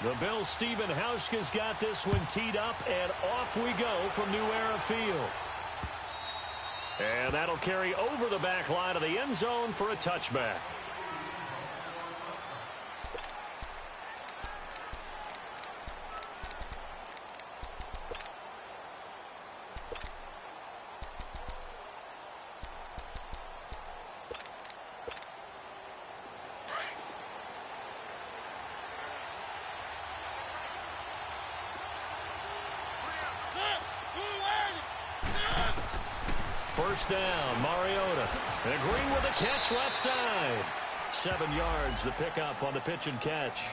The Bills' Stephen Hauschka's got this one teed up, and off we go from New Era Field. And that'll carry over the back line of the end zone for a touchback. First down, Mariota. And agreeing with the catch left side. 7 yards the pickup on the pitch and catch.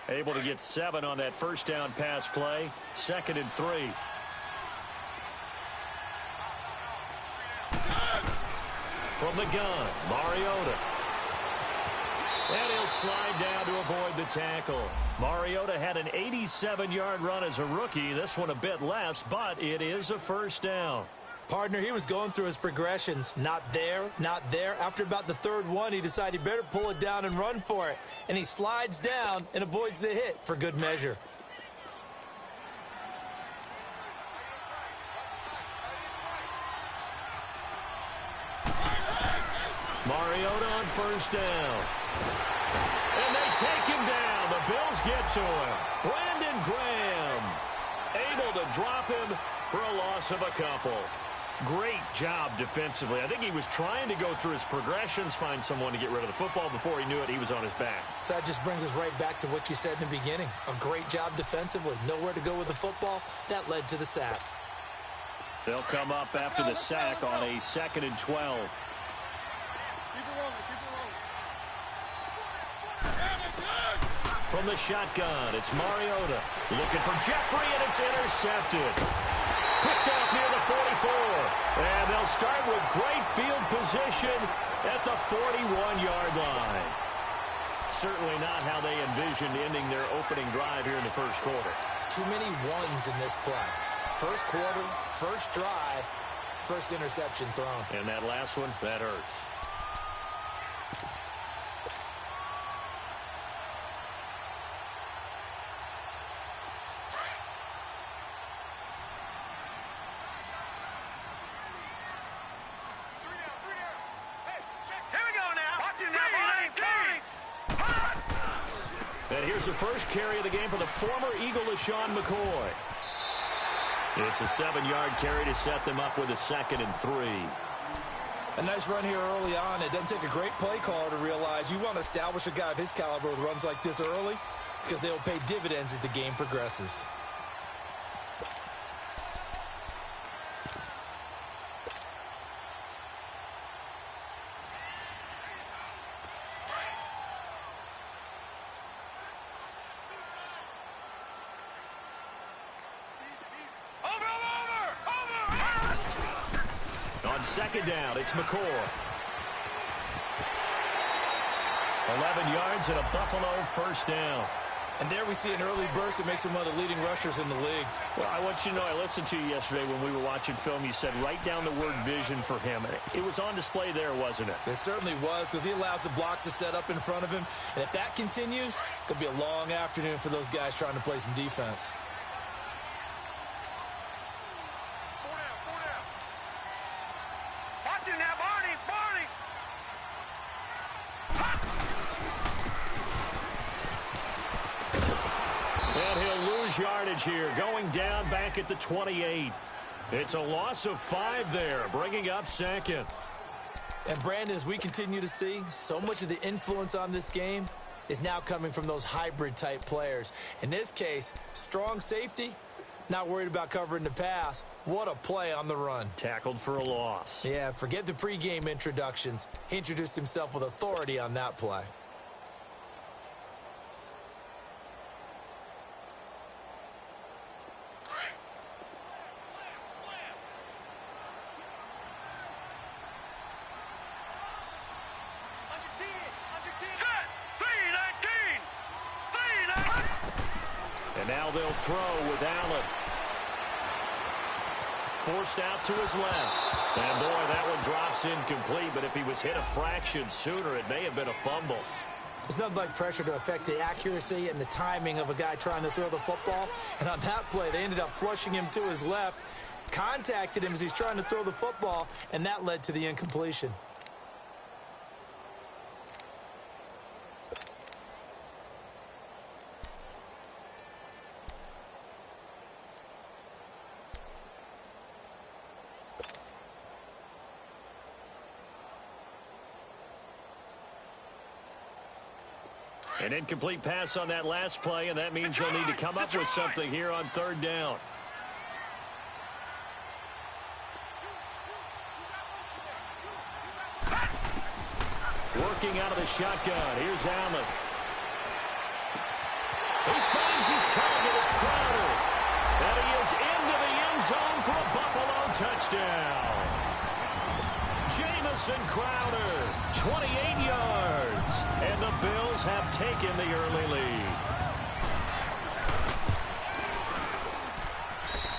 Able to get 7 on that first down pass play. 2nd and 3. From the gun, Mariota. And he'll slide down to avoid the tackle. Mariota had an 87-yard run as a rookie. This one a bit less, but it is a first down. Partner, he was going through his progressions. Not there, not there. After about the 3rd one, he decided he better pull it down and run for it. And he slides down and avoids the hit for good measure. Mariota on first down. And they take him down. The Bills get to him. Brandon Graham able to drop him for a loss of a couple. Great job defensively. I think he was trying to go through his progressions, find someone to get rid of the football. Before he knew it, he was on his back. So that just brings us right back to what you said in the beginning. A great job defensively. Nowhere to go with the football. That led to the sack. They'll come up after the sack on a 2nd and 12. From the shotgun, it's Mariota. Looking for Jeffrey, and it's intercepted. Picked off near the 44. And they'll start with great field position at the 41-yard line. Certainly not how they envisioned ending their opening drive here in the first quarter. Too many ones in this play. First quarter, first drive, first interception thrown. And that last one, that hurts. Here's the first carry of the game for the former Eagle, LaShawn McCoy. It's a 7-yard carry to set them up with a 2nd and 3. A nice run here early on. It doesn't take a great play caller to realize you want to establish a guy of his caliber with runs like this early because they'll pay dividends as the game progresses. On 2nd down, it's McCoy. 11 yards and a Buffalo first down. And there we see an early burst that makes him one of the leading rushers in the league. Well, I want you to know, I listened to you yesterday when we were watching film. You said write down the word vision for him. It was on display there, wasn't it? It certainly was, because he allows the blocks to set up in front of him. And if that continues, it'll be a long afternoon for those guys trying to play some defense. And he'll lose yardage here, going down back at the 28. It's a loss of 5 there, bringing up 2nd. And Brandon, as we continue to see, so much of the influence on this game is now coming from those hybrid-type players. In this case, strong safety, not worried about covering the pass. What a play on the run. Tackled for a loss. Yeah, forget the pregame introductions. He introduced himself with authority on that play. And now they'll throw with Allen. Forced out to his left. And, boy, that one drops incomplete. But if he was hit a fraction sooner, it may have been a fumble. There's nothing like pressure to affect the accuracy and the timing of a guy trying to throw the football. And on that play, they ended up flushing him to his left, contacted him as he's trying to throw the football, and that led to the incompletion. An incomplete pass on that last play, and that means they'll need to come up with something here on third down. Working out of the shotgun. Here's Allen. He finds his target. It's Crowder. And he is into the end zone for a Buffalo touchdown. Jamison Crowder, 28 yards. And the Bills have taken the early lead.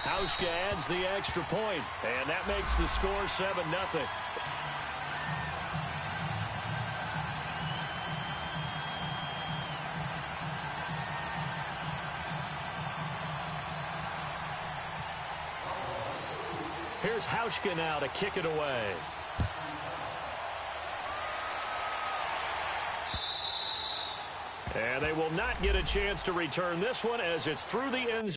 Hauschka adds the extra point, and that makes the score 7-0. Here's Hauschka now to kick it away. And they will not get a chance to return this one as it's through the end zone.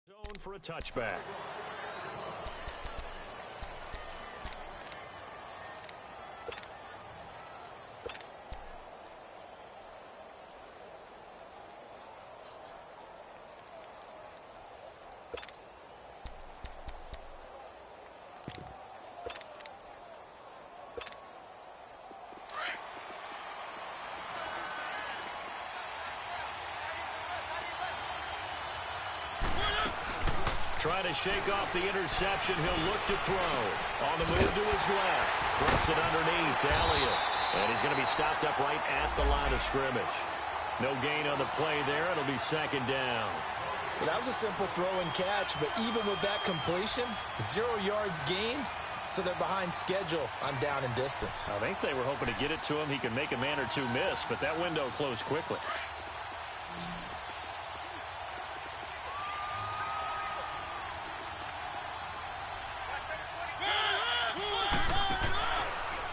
Zone for a touchback. Trying to shake off the interception. He'll look to throw. On the move to his left. Drops it underneath to Elliott. And he's going to be stopped up right at the line of scrimmage. No gain on the play there. It'll be second down. Well, that was a simple throw and catch, but even with that completion, 0 yards gained, so they're behind schedule on down and distance. I think they were hoping to get it to him. He could make a man or two miss, but that window closed quickly.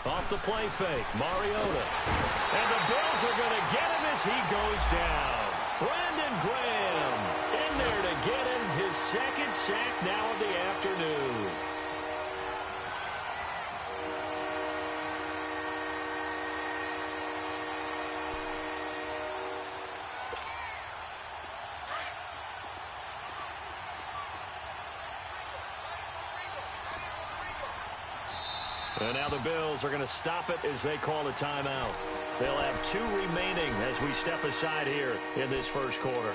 Off the play fake, Mariota. And the Bills are going to get him as he goes down. Brandon Graham in there to get him his second sack now of the afternoon. And now the Bills are going to stop it as they call a timeout. They'll have 2 remaining as we step aside here in this first quarter.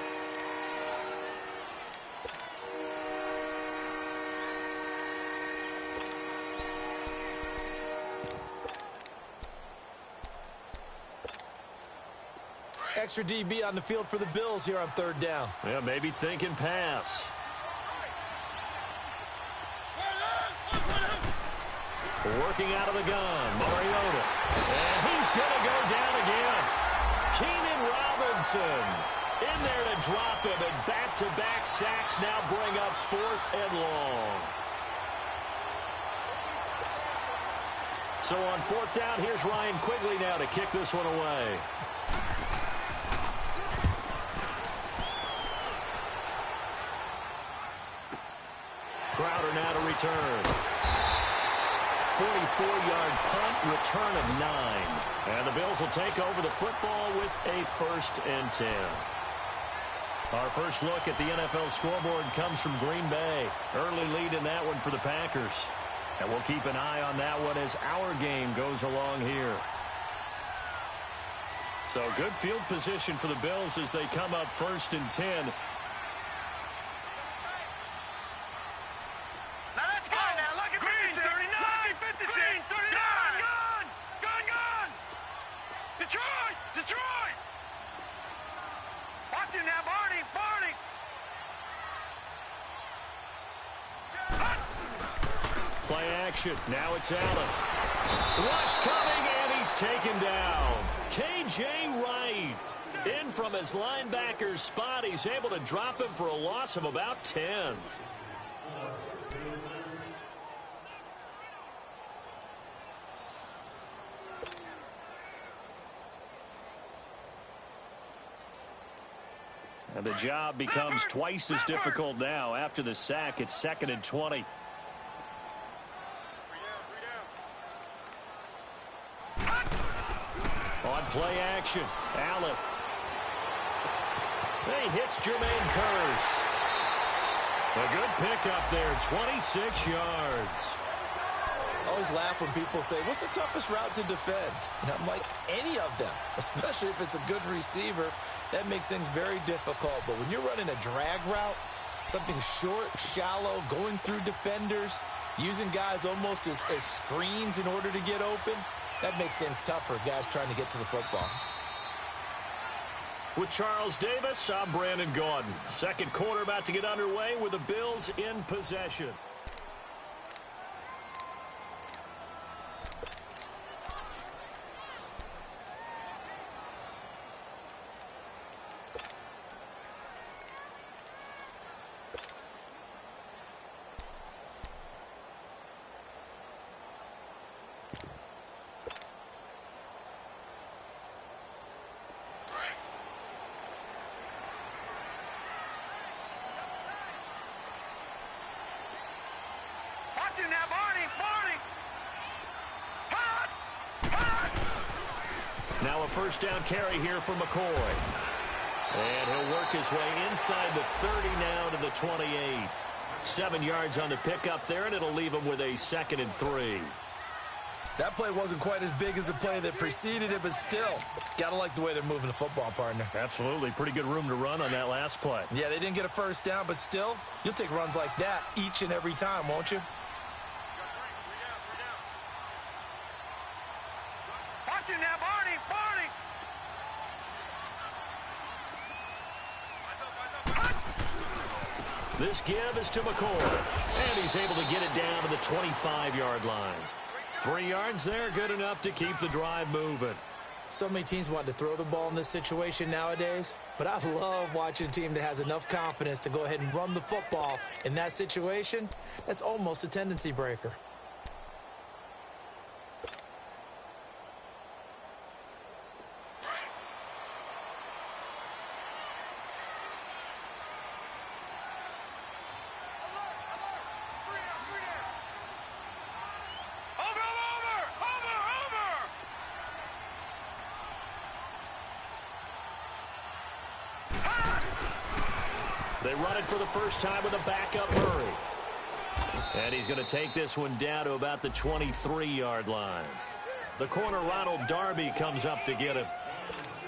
Extra DB on the field for the Bills here on third down. Yeah, maybe thinking pass. Working out of the gun, Mariota. And he's going to go down again. Keenan Robinson in there to drop him, and back-to-back sacks now bring up 4th and long. So on 4th down, here's Ryan Quigley now to kick this one away. quarter now to return. 44-yard punt, return of 9. And the Bills will take over the football with a 1st and 10. Our first look at the NFL scoreboard comes from Green Bay. Early lead in that one for the Packers. And we'll keep an eye on that one as our game goes along here. So good field position for the Bills as they come up 1st and 10. Play action. Now it's Allen. Rush coming, and he's taken down. K.J. Wright in from his linebacker spot. He's able to drop him for a loss of about 10. And the job becomes twice as difficult now. After the sack, it's 2nd and 20. On play action, Allen. He hits Jermaine Kearse. A good pickup there, 26 yards. I always laugh when people say, what's the toughest route to defend? And I'm like, any of them, especially if it's a good receiver. That makes things very difficult. But when you're running a drag route, something short, shallow, going through defenders, using guys almost as screens in order to get open, that makes things tough for guys trying to get to the football. With Charles Davis, I'm Brandon Gaudin. Second quarter about to get underway with the Bills in possession. Now a first down carry here for McCoy. And he'll work his way inside the 30 now to the 28. 7 yards on the pickup there, and it'll leave him with a 2nd and 3. That play wasn't quite as big as the play that preceded it, but still, got to like the way they're moving the football, partner. Absolutely. Pretty good room to run on that last play. Yeah, they didn't get a first down, but still, you'll take runs like that each and every time, won't you? This give is to McCoy, and he's able to get it down to the 25-yard line. 3 yards there, good enough to keep the drive moving. So many teams want to throw the ball in this situation nowadays, but I love watching a team that has enough confidence to go ahead and run the football in that situation. That's almost a tendency breaker. They run it for the first time with a backup hurry. And he's going to take this one down to about the 23-yard line. The corner, Ronald Darby, comes up to get him.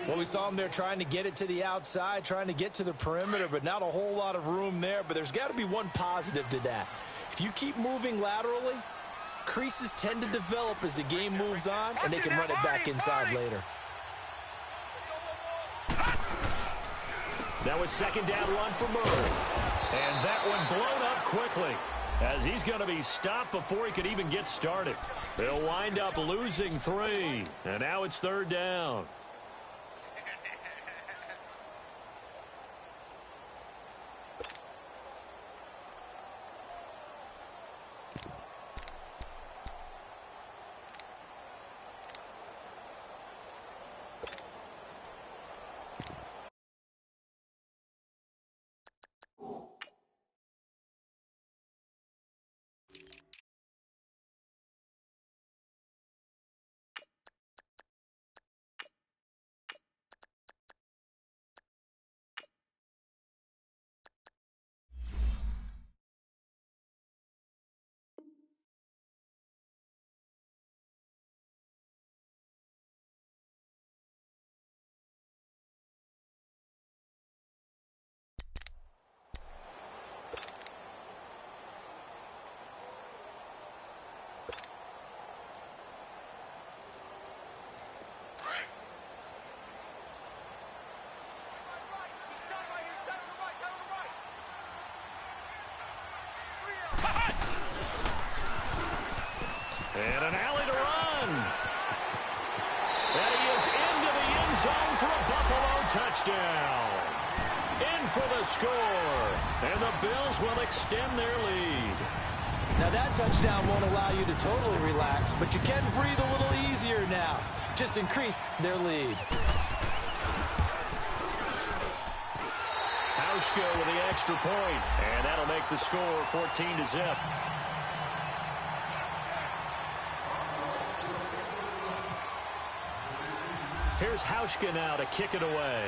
Well, we saw him there trying to get it to the outside, trying to get to the perimeter, but not a whole lot of room there. But there's got to be one positive to that. If you keep moving laterally, creases tend to develop as the game moves on, and they can run it back inside later. That was second down run for Murray. And that one blown up quickly as he's going to be stopped before he could even get started. They'll wind up losing 3. And now it's third down. touchdown. In for the score. And the Bills will extend their lead. Now that touchdown won't allow you to totally relax, but you can breathe a little easier now. Just increased their lead. Hauschka with the extra point, and that'll make the score 14-0. Here's Hauschka now to kick it away.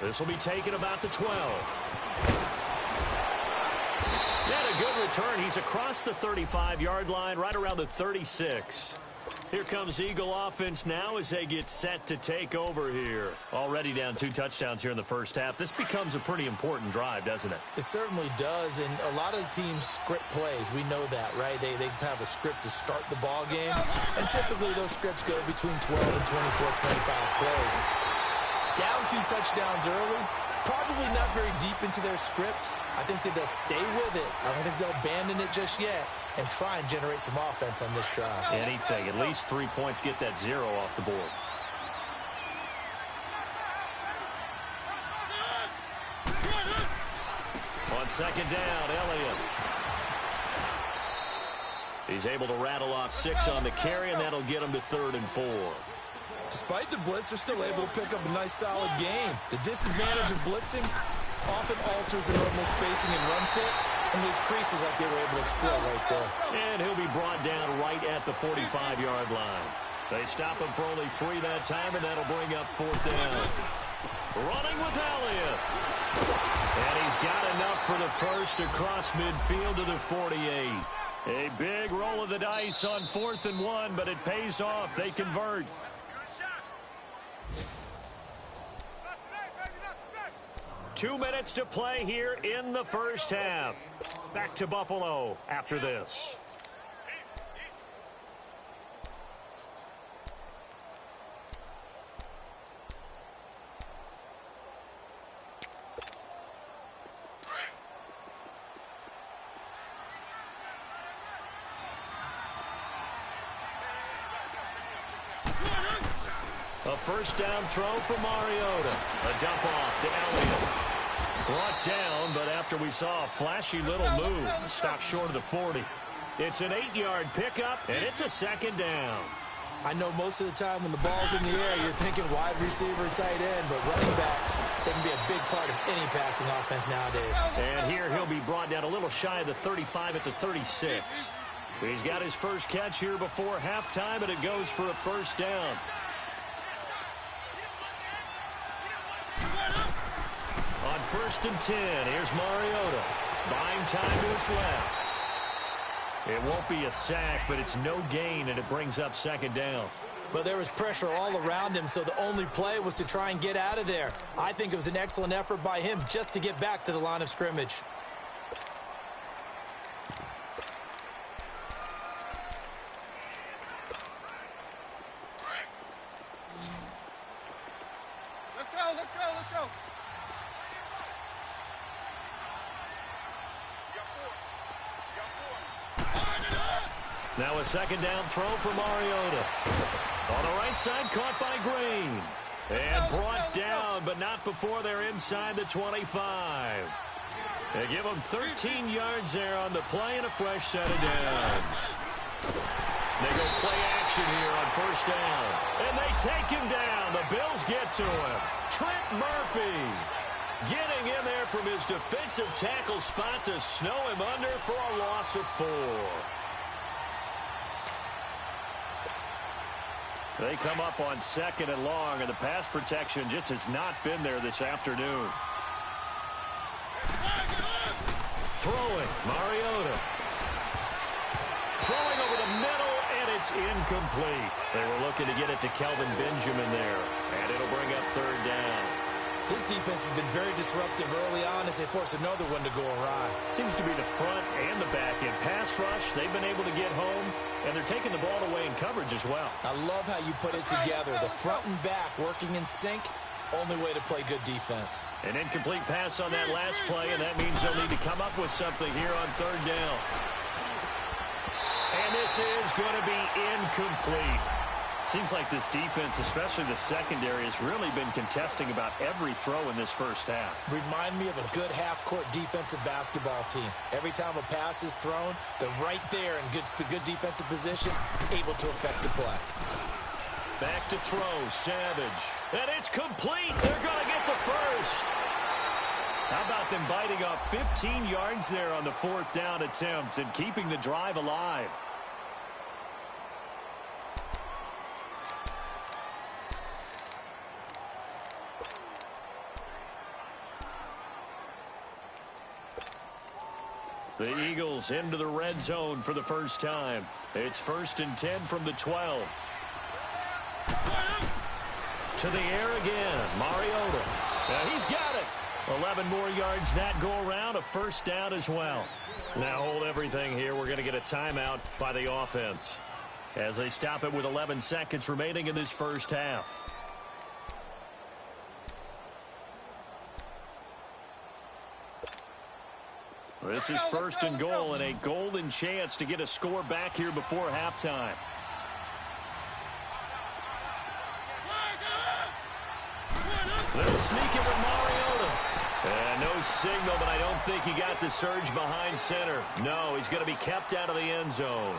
This will be taken about the 12. And a good return. He's across the 35-yard line, right around the 36. Here comes Eagle offense now as they get set to take over here. Already down 2 touchdowns here in the first half. This becomes a pretty important drive, doesn't it? It certainly does, and a lot of the teams script plays. We know that, right? They have a script to start the ball game, and typically those scripts go between 12 and 24, 25 plays. Down 2 touchdowns early, probably not very deep into their script. I think that they'll stay with it. I don't think they'll abandon it just yet and try and generate some offense on this drive. Anything. At least 3 points, get that 0 off the board. On second down, Elliott. He's able to rattle off 6 on the carry, and that'll get him to 3rd and 4. Despite the blitz, they're still able to pick up a nice, solid game. The disadvantage of blitzing often alters the normal spacing and run fits and leaves creases like they were able to exploit right there. And he'll be brought down right at the 45-yard line. They stop him for only 3 that time, and that'll bring up 4th down. Running with Elliott. And he's got enough for the first across midfield to the 48. A big roll of the dice on 4th and 1, but it pays off. They convert. Two minutes to play here in the first half. Back to Buffalo after this. A first down throw for Mariota. A dump off to Elliott. Brought down, but after we saw a flashy little move, stopped short of the 40. It's an 8-yard pickup, and it's a second down. I know most of the time when the ball's in the air, you're thinking wide receiver, tight end, but running backs, they can be a big part of any passing offense nowadays. And here he'll be brought down a little shy of the 35 at the 36. He's got his first catch here before halftime, and it goes for a first down. On 1st and 10, here's Mariota. Buying time to his left. It won't be a sack, but it's no gain, and it brings up second down. But there was pressure all around him, so the only play was to try and get out of there. I think it was an excellent effort by him just to get back to the line of scrimmage. Let's go. Now a second down throw for Mariota. On the right side, caught by Green. And brought down, but not before they're inside the 25. They give them 13 yards there on the play and a fresh set of downs. They go play action here on first down. And they take him down. The Bills get to him. Trent Murphy getting in there from his defensive tackle spot to snow him under for a loss of 4. They come up on second and long, and the pass protection just has not been there this afternoon. Throwing, Mariota. Throwing over the middle, and it's incomplete. They were looking to get it to Kelvin Benjamin there, and it'll bring up third down. This defense has been very disruptive early on as they force another one to go awry. Seems to be the front and the back end. Pass rush, they've been able to get home, and they're taking the ball away in coverage as well. I love how you put it together. The front and back working in sync, only way to play good defense. An incomplete pass on that last play, and that means they'll need to come up with something here on third down. And this is going to be incomplete. Seems like this defense, especially the secondary, has really been contesting about every throw in this first half. Remind me of a good half-court defensive basketball team. Every time a pass is thrown, they're right there in good defensive position, able to affect the play. Back to throw, Savage. And it's complete. They're going to get the first. How about them biting off 15 yards there on the fourth down attempt and keeping the drive alive? The Eagles into the red zone for the first time. It's 1st and 10 from the 12. To the air again, Mariota. He's got it. 11 more yards that go around, a first down as well. Now hold everything here. We're going to get a timeout by the offense as they stop it with 11 seconds remaining in this first half. This is 1st and goal and a golden chance to get a score back here before halftime. They'll sneak it with Mariota. And no signal, but I don't think he got the surge behind center. No, he's going to be kept out of the end zone.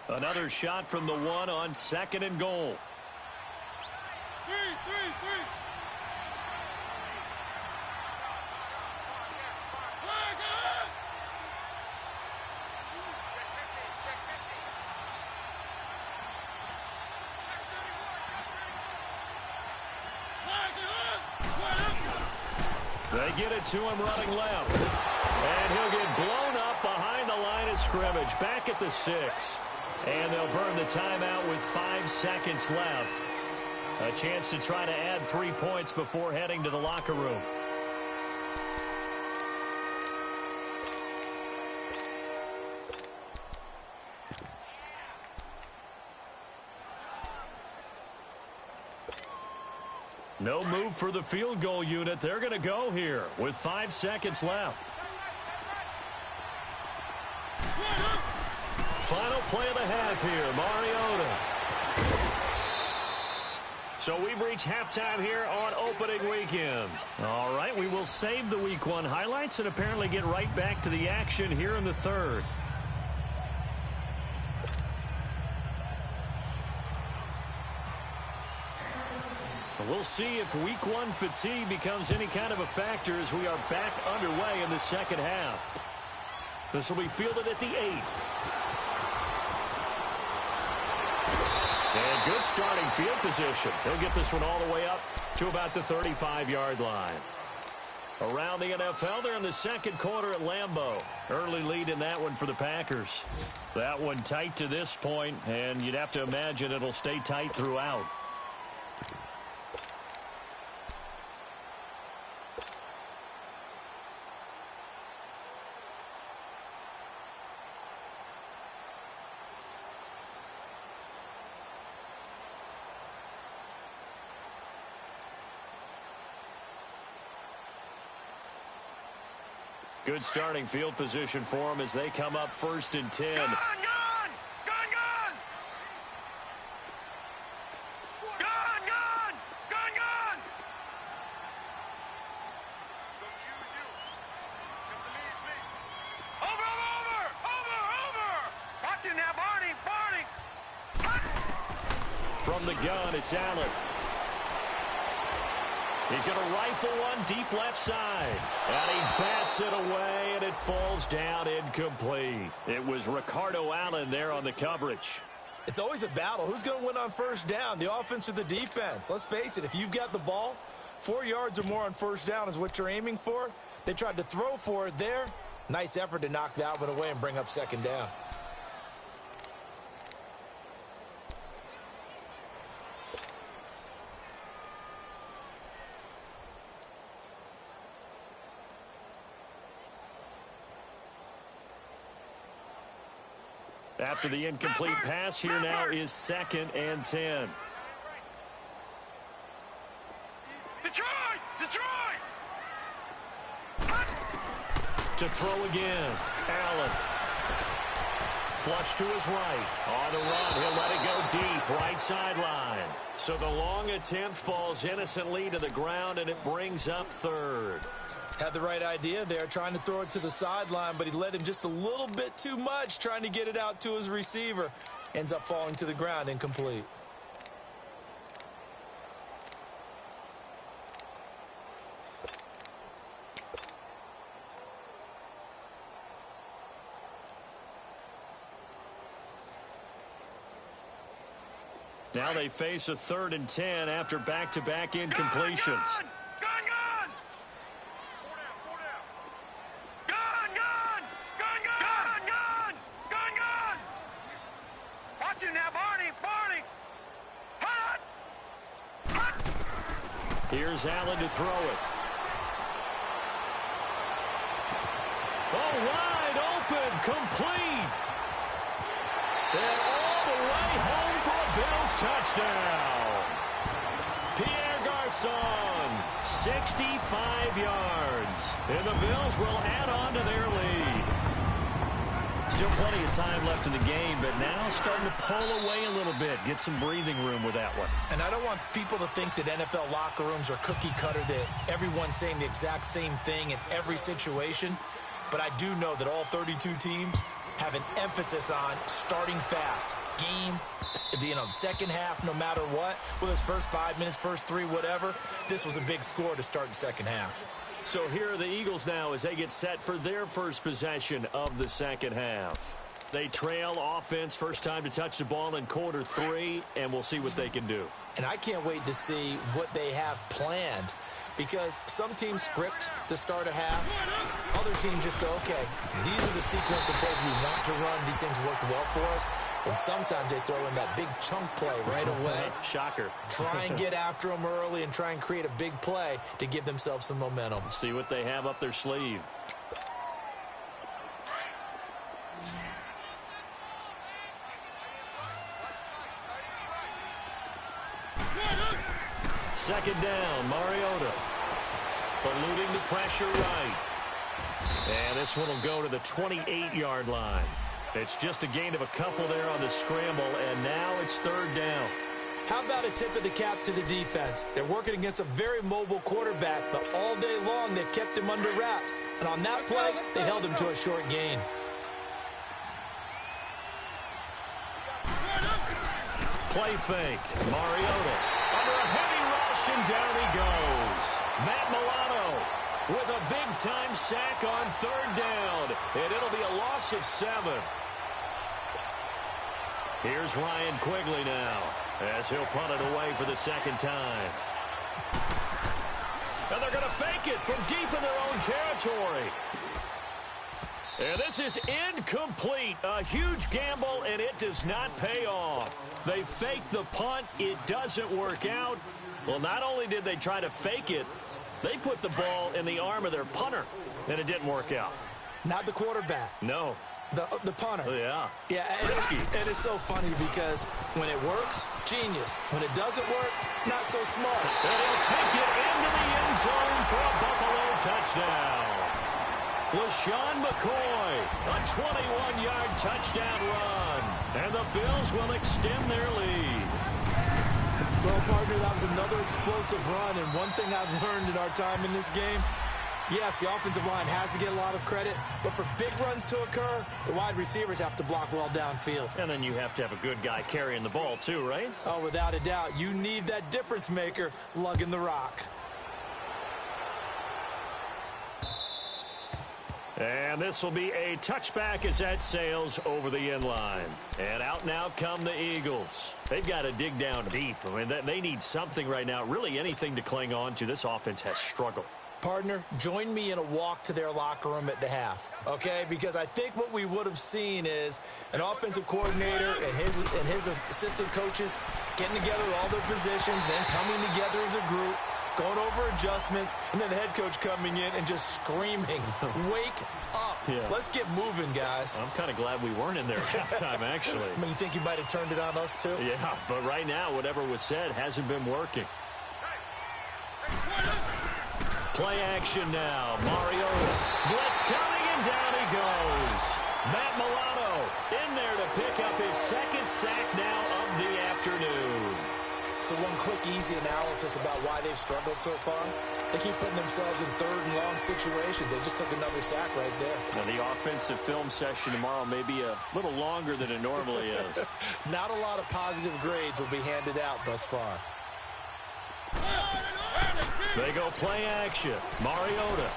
Another shot from the one on 2nd and goal. Three. They get it to him running left. And he'll get blown up behind the line of scrimmage. Back at the 6. And they'll burn the timeout with 5 seconds left. A chance to try to add 3 points before heading to the locker room. No move for the field goal unit. They're going to go here with 5 seconds left. Final play of the half here, Mariota. So we've reached halftime here on opening weekend. All right, we will save the Week 1 highlights and apparently get right back to the action here in the third. We'll see if Week 1 fatigue becomes any kind of a factor as we are back underway in the second half. This will be fielded at the 8. And good starting field position. He'll get this one all the way up to about the 35-yard line. Around the NFL, they're in the second quarter at Lambeau. Early lead in that one for the Packers. That one tight to this point, and you'd have to imagine it'll stay tight throughout. Good starting field position for them as they come up 1st and 10. Gun! Over! Watch it now, Barney! From the gun, it's Allen. He's going to rifle one deep left side. And he bats it away, and it falls down incomplete. It was Ricardo Allen there on the coverage. It's always a battle. Who's going to win on first down, the offense or the defense? Let's face it, if you've got the ball, 4 yards or more on first down is what you're aiming for. They tried to throw for it there. Nice effort to knock that one away and bring up 2nd down. After the incomplete pass, here now is 2nd and 10. Detroit! To throw again. Allen. Flush to his right. On the run. He'll let it go deep. Right sideline. So the long attempt falls innocently to the ground, and it brings up third. Had the right idea there, trying to throw it to the sideline, but he let him just a little bit too much, trying to get it out to his receiver. Ends up falling to the ground, incomplete. Now they face a 3rd and 10 after back-to-back incompletions. Gun! Watch it now, Barney! Hut! Here's Allen to throw it. Oh, wide open, complete. And all the way home for a Bills touchdown. Pierre Garçon, 65 yards. And the Bills will add on to their lead. Still plenty of time left in the game, but now starting to pull away a little bit. Get some breathing room with that one. And I don't want people to think that NFL locker rooms are cookie cutter, that everyone's saying the exact same thing in every situation. But I do know that all 32 teams have an emphasis on starting fast. Game, second half, no matter what. Whether it's first 5 minutes, first 3, whatever. This was a big score to start the second half. So here are the Eagles now as they get set for their first possession of the second half. They trail offense, first time to touch the ball in quarter 3, and we'll see what they can do. And I can't wait to see what they have planned, because some teams script to start a half. Other teams just go, okay, these are the sequence of plays we want to run. These things worked well for us. And sometimes they throw in that big chunk play right away. Shocker. Try and get after them early and try and create a big play to give themselves some momentum. See what they have up their sleeve. Second down, Mariota. Eluding the pressure right. And this one will go to the 28-yard line. It's just a gain of a couple there on the scramble, and now it's 3rd down. How about a tip of the cap to the defense? They're working against a very mobile quarterback, but all day long they've kept him under wraps. And on that play, they held him to a short gain. Play fake. Mariota under a heavy rush, and down he goes. Matt Milano with a big-time sack on 3rd down, and it'll be a loss of 7. Here's Ryan Quigley now as he'll punt it away for the second time. And they're going to fake it from deep in their own territory. And this is incomplete. A huge gamble, and it does not pay off. They fake the punt. It doesn't work out. Well, not only did they try to fake it, they put the ball in the arm of their punter, and it didn't work out. Not the quarterback. No. The punter. Yeah. Yeah, and it's so funny because when it works, genius. When it doesn't work, not so smart. And he'll take it into the end zone for a Buffalo touchdown. LaShawn McCoy, a 21-yard touchdown run. And the Bills will extend their lead. Well, partner, that was another explosive run, and one thing I've learned in our time in this game, yes, the offensive line has to get a lot of credit, but for big runs to occur, the wide receivers have to block well downfield. And then you have to have a good guy carrying the ball too, right? Oh, without a doubt. You need that difference maker lugging the rock. And this will be a touchback as that sails over the end line. And out now come the Eagles. They've got to dig down deep. I mean, they need something right now, really anything to cling on to. This offense has struggled. Partner, join me in a walk to their locker room at the half, okay? Because I think what we would have seen is an offensive coordinator and his assistant coaches getting together all their positions, then coming together as a group, going over adjustments, and then the head coach coming in and just screaming, wake up. Yeah. Let's get moving, guys. I'm kind of glad we weren't in there at halftime, actually. I mean, you think you might have turned it on us, too? Yeah, but right now, whatever was said hasn't been working. Play action now. Mariota. Blitz coming And down he goes. Matt Milano in there to pick up his second sack now of the afternoon. So one quick, easy analysis about why they've struggled so far. They keep putting themselves in third and long situations. They just took another sack right there. Now, the offensive film session tomorrow may be a little longer than it normally is. Not a lot of positive grades will be handed out thus far. They go play action. Mariota.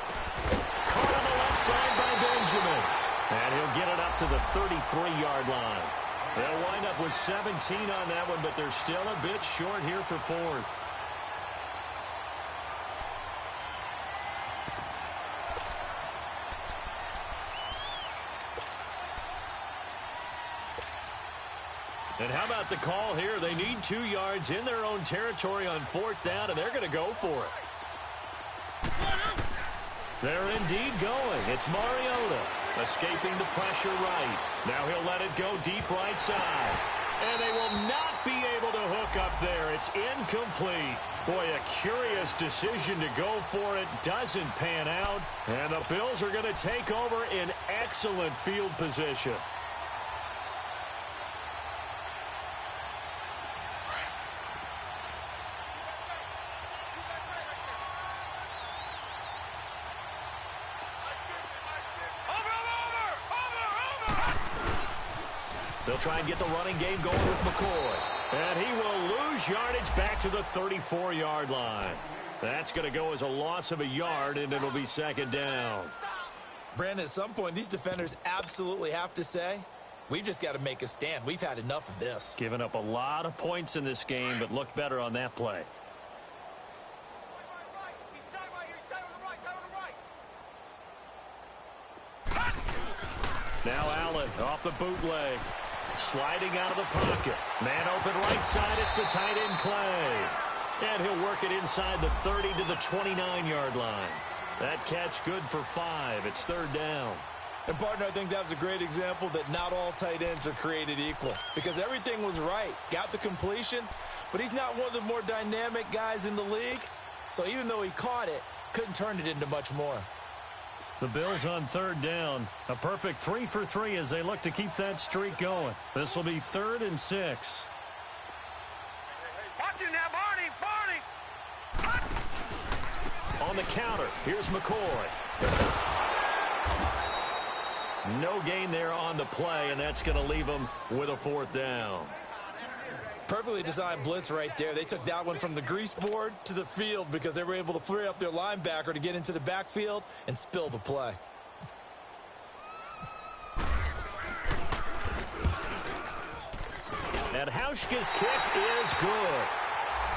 Caught on the left side by Benjamin. And he'll get it up to the 33-yard line. They'll wind up with 17 on that one, but they're still a bit short here for fourth. And how about the call here? They need 2 yards in their own territory on fourth down, and they're going to go for it. They're indeed going. It's Mariota escaping the pressure right. Now he'll let it go deep right side. And they will not be able to hook up there. It's incomplete. Boy, a curious decision to go for it. Doesn't pan out. And the Bills are going to take over in excellent field position. They'll try and get the running game going with McCoy. And he will lose yardage back to the 34-yard line. That's going to go as a loss of a yard, and it'll be second down. Brandon, at some point, these defenders absolutely have to say, we've just got to make a stand. We've had enough of this. Giving up a lot of points in this game, but looked better on that play. Now Allen off the bootleg. Sliding out of the pocket. Man open right side. It's the tight end Clay. And he'll work it inside the 30 to the 29-yard line. That catch good for 5. It's third down. And, partner, I think that was a great example that not all tight ends are created equal. Because everything was right. Got the completion. But he's not one of the more dynamic guys in the league. So even though he caught it, couldn't turn it into much more. The Bills on third down. A perfect 3 for 3 as they look to keep that streak going. This will be 3rd and 6. Watch it now, Barney! On the counter, here's McCoy. No gain there on the play, and that's going to leave them with a 4th down. Perfectly designed blitz right there. They took that one from the grease board to the field because they were able to free up their linebacker to get into the backfield and spill the play. And Hauschka's kick is good.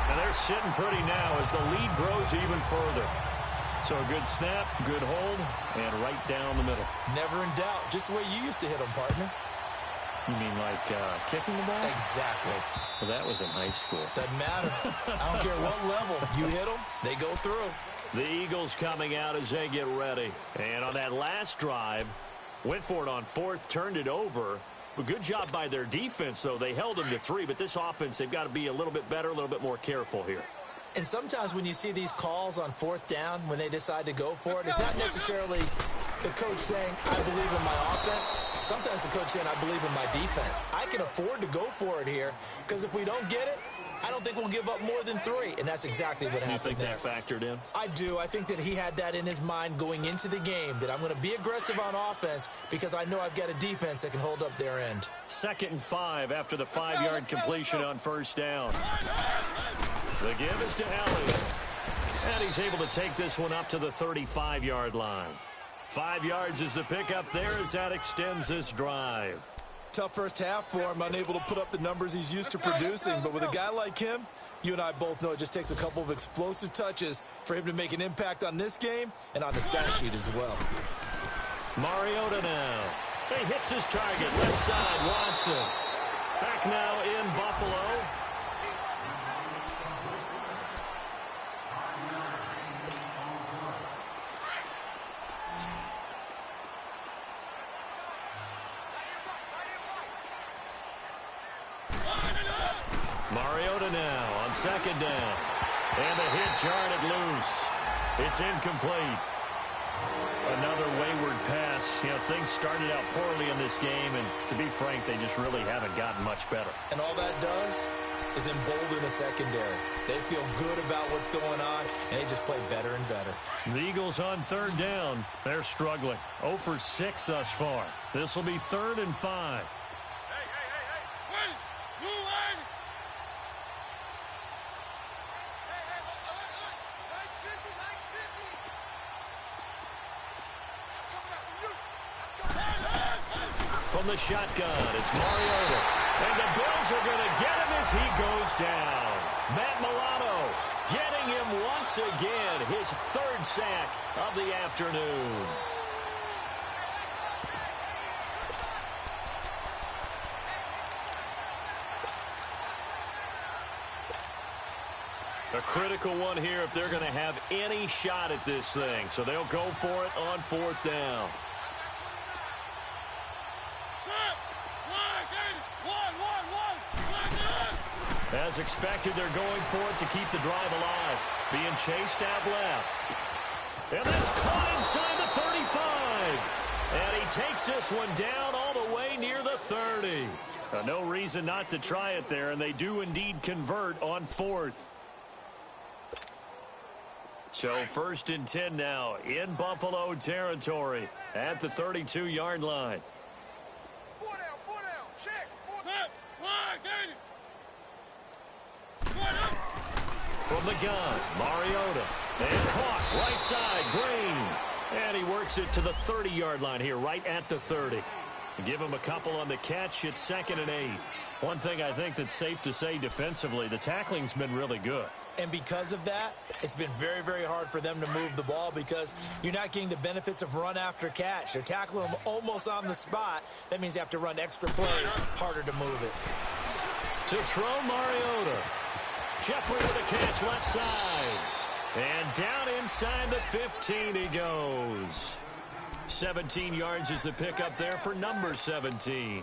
And they're sitting pretty now as the lead grows even further. So a good snap, good hold, and right down the middle. Never in doubt. Just the way you used to hit them, partner. You mean like kicking the ball? Exactly. Well, that was in high school. Doesn't matter. I don't care what level. You hit them, they go through. The Eagles coming out as they get ready. And on that last drive, went for it on 4th, turned it over. But good job by their defense, though. They held them to 3, but this offense, they've got to be a little bit better, a little bit more careful here. And sometimes when you see these calls on 4th down, when they decide to go for it, it's not necessarily the coach saying, I believe in my offense. Sometimes the coach saying, I believe in my defense. I can afford to go for it here because if we don't get it, I don't think we'll give up more than 3. And that's exactly what happened there. You think that factored in? I do. I think that he had that in his mind going into the game, that I'm going to be aggressive on offense because I know I've got a defense that can hold up their end. 2nd and 5 after the 5-yard completion on 1st down. The give is to Elliott. And he's able to take this one up to the 35-yard line. 5 yards is the pickup there as that extends this drive. Tough first half for him, unable to put up the numbers he's used to producing. But with a guy like him, you and I both know it just takes a couple of explosive touches for him to make an impact on this game and on the stat sheet as well. Mariota now. He hits his target. Left side, Watson. Back now in Buffalo. Mariota now on 2nd down. And the hit jarred it loose. It's incomplete. Another wayward pass Yes, things started out poorly in this game, and to be frank, they just really haven't gotten much better. And all that does is embolden the secondary. They feel good about what's going on, and they just play better and better. The Eagles on third down. They're struggling. 0 for 6 thus far. This will be 3rd and 5. From the shotgun, it's Mariota. And the Bills are going to get him as he goes down. Matt Milano getting him once again, his 3rd sack of the afternoon. A critical one here if they're going to have any shot at this thing. So they'll go for it on 4th down. As expected, they're going for it to keep the drive alive. Being chased out left. And that's caught inside the 35. And he takes this one down all the way near the 30. No reason not to try it there, and they do indeed convert on 4th. So 1st and 10 now in Buffalo territory at the 32-yard line. From the gun, Mariota. And caught right side, Green. And he works it to the 30-yard line here, right at the 30. Give him a couple on the catch. It's 2nd and 8. One thing I think that's safe to say defensively, the tackling's been really good. And because of that, it's been very, very hard for them to move the ball because you're not getting the benefits of run after catch. They're tackling them almost on the spot. That means you have to run extra plays, harder to move it. To throw Mariota. Jeffrey with a catch left side. And down inside the 15 he goes. 17 yards is the pickup there for number 17.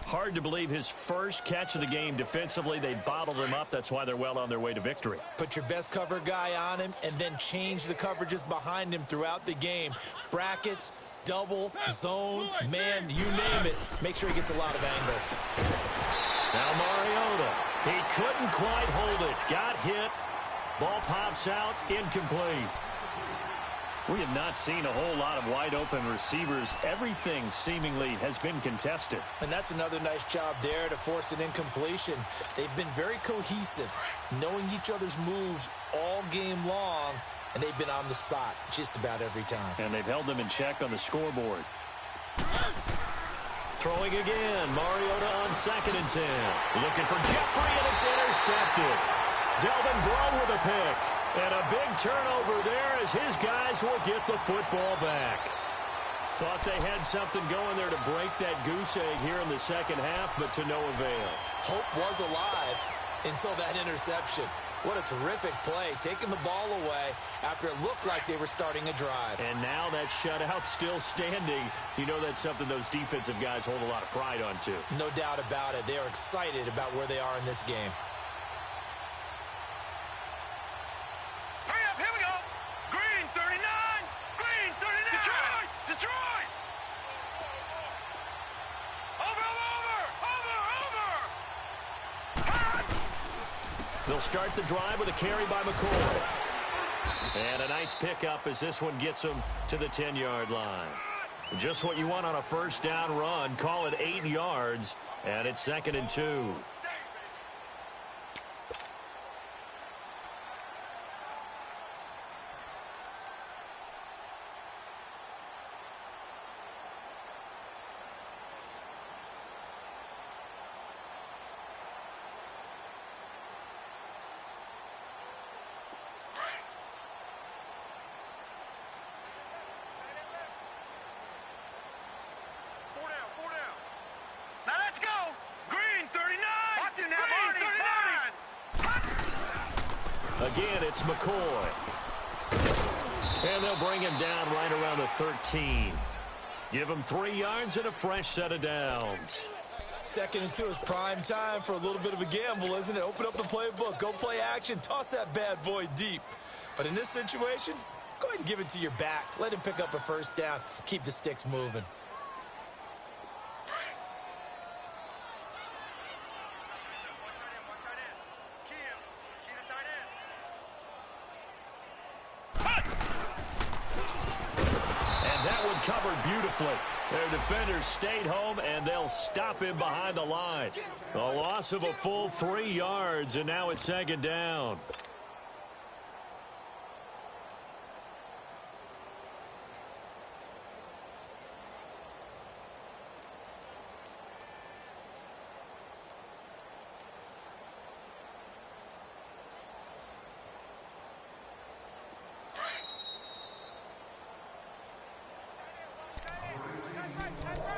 Hard to believe his first catch of the game defensively. They bottled him up. That's why they're well on their way to victory. Put your best cover guy on him and then change the coverages behind him throughout the game. Brackets, double, zone, man, you name it. Make sure he gets a lot of angles. Now Mariota. He couldn't quite hold it. Got hit. Ball pops out. Incomplete. We have not seen a whole lot of wide-open receivers. Everything seemingly has been contested. And that's another nice job there to force an incompletion. They've been very cohesive, knowing each other's moves all game long, and they've been on the spot just about every time. And they've held them in check on the scoreboard. Throwing again. Mariota on 2nd and 10. Looking for Jeffrey, and it's intercepted. Delvin Breaux with a pick. And a big turnover there as his guys will get the football back. Thought they had something going there to break that goose egg here in the second half, but to no avail. Hope was alive until that interception. What a terrific play, taking the ball away after it looked like they were starting a drive. And now that shutout still standing. You know that's something those defensive guys hold a lot of pride on, too. No doubt about it. They are excited about where they are in this game. They'll start the drive with a carry by McCoy. And a nice pickup as this one gets them to the 10-yard line. Just what you want on a first down run. Call it 8 yards, and it's 2nd and 2. Again, it's McCoy. And they'll bring him down right around the 13. Give him 3 yards and a fresh set of downs. 2nd and 2 is prime time for a little bit of a gamble, isn't it? Open up the playbook, go play action, toss that bad boy deep. But in this situation, Go ahead and give it to your back. Let him pick up a first down. Keep the sticks moving. Covered beautifully. Their defenders stayed home, and they'll stop him behind the line. A loss of a full 3 yards, and now it's second down.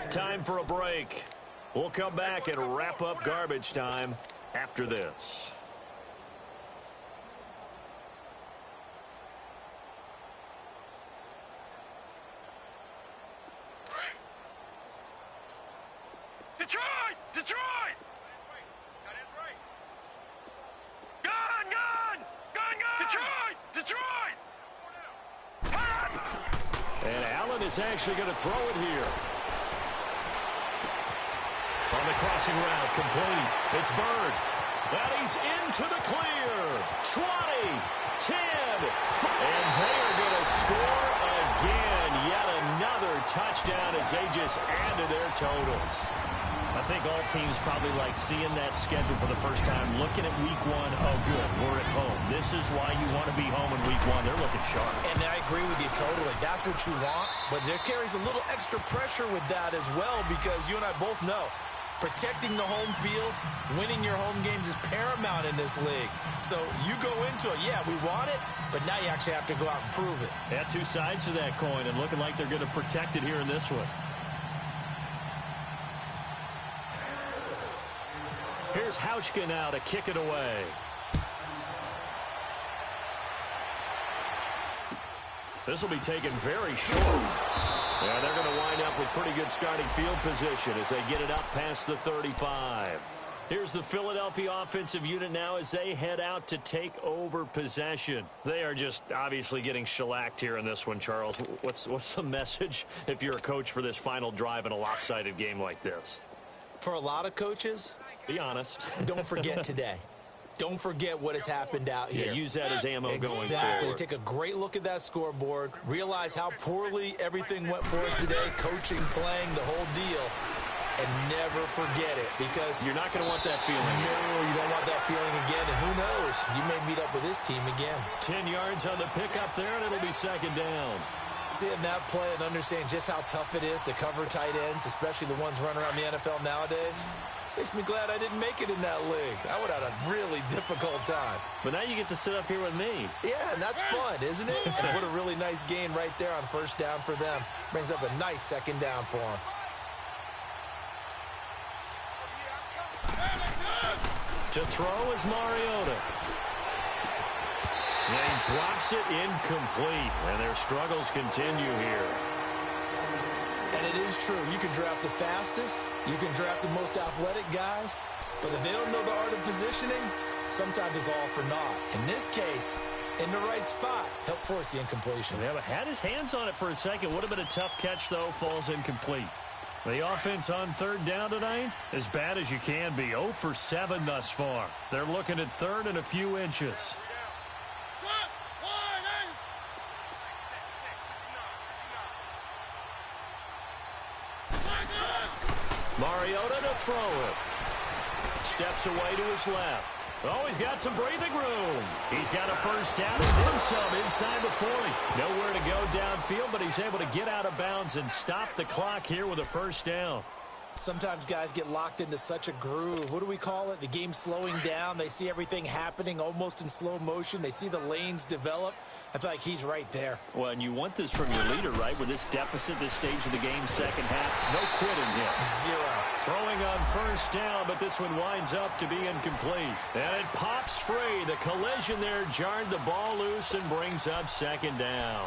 Time for a break. We'll come back and wrap up garbage time after this. Detroit! Detroit! Gun! Gun! Gun! Gun! Detroit! Detroit! And Allen is actually going to throw it here. On the crossing route, complete. It's Bird. And he's into the clear. 20, 10, 5. And they are going to score again. Yet another touchdown as they just add to their totals. I think all teams probably like seeing that schedule for the first time, looking at week 1. Oh, good, we're at home. This is why you want to be home in week 1. They're looking sharp. And I agree with you totally. That's what you want. But there carries a little extra pressure with that as well, because you and I both know protecting the home field, winning your home games is paramount in this league. So you go into it, yeah, we want it, but now you actually have to go out and prove it. Yeah, two sides to that coin, and looking like they're going to protect it here in this one. Here's Hauschka now to kick it away. This will be taken very short. Yeah, they're going to wind up with pretty good starting field position as they get it up past the 35. Here's the Philadelphia offensive unit now as they head out to take over possession. They are just obviously getting shellacked here in this one, Charles. What's the message if you're a coach for this final drive in a lopsided game like this? For a lot of coaches, be honest. Don't forget today. Don't forget what has happened out here. Yeah, use that as ammo going forward. Exactly. Take a great look at that scoreboard. Realize how poorly everything went for us today. Coaching, playing, the whole deal. And never forget it, because you're not going to want that feeling. No, you don't want that feeling again. And who knows? You may meet up with this team again. 10 yards on the pickup there, and it'll be second down. Seeing that play and understand just how tough it is to cover tight ends, especially the ones running around the NFL nowadays, makes me glad I didn't make it in that league. I would have had a really difficult time. But now you get to sit up here with me. Yeah, and that's fun, isn't it? And what a really nice gain right there on first down for them. Brings up a nice second down for them. To throw is Mariota. And he drops it incomplete. And their struggles continue here. And it is true. You can draft the fastest. You can draft the most athletic guys. But if they don't know the art of positioning, sometimes it's all for naught. In this case, in the right spot, help force the incompletion. Yeah, but had his hands on it for a second. Would have been a tough catch, though. Falls incomplete. The offense on third down tonight, as bad as you can be. 0 for 7 thus far. They're looking at third and a few inches. Mariota to throw it. Steps away to his left. Oh, he's got some breathing room. He's got a first down and then some inside the 40. Nowhere to go downfield, but he's able to get out of bounds and stop the clock here with a first down. Sometimes guys get locked into such a groove. What do we call it? The game slowing down. They see everything happening almost in slow motion. They see the lanes develop. I feel like he's right there. Well, and you want this from your leader, right? With this deficit, this stage of the game, second half, no quitting here. Zero. Throwing on first down, but this one winds up to be incomplete. And it pops free. The collision there jarred the ball loose and brings up second down.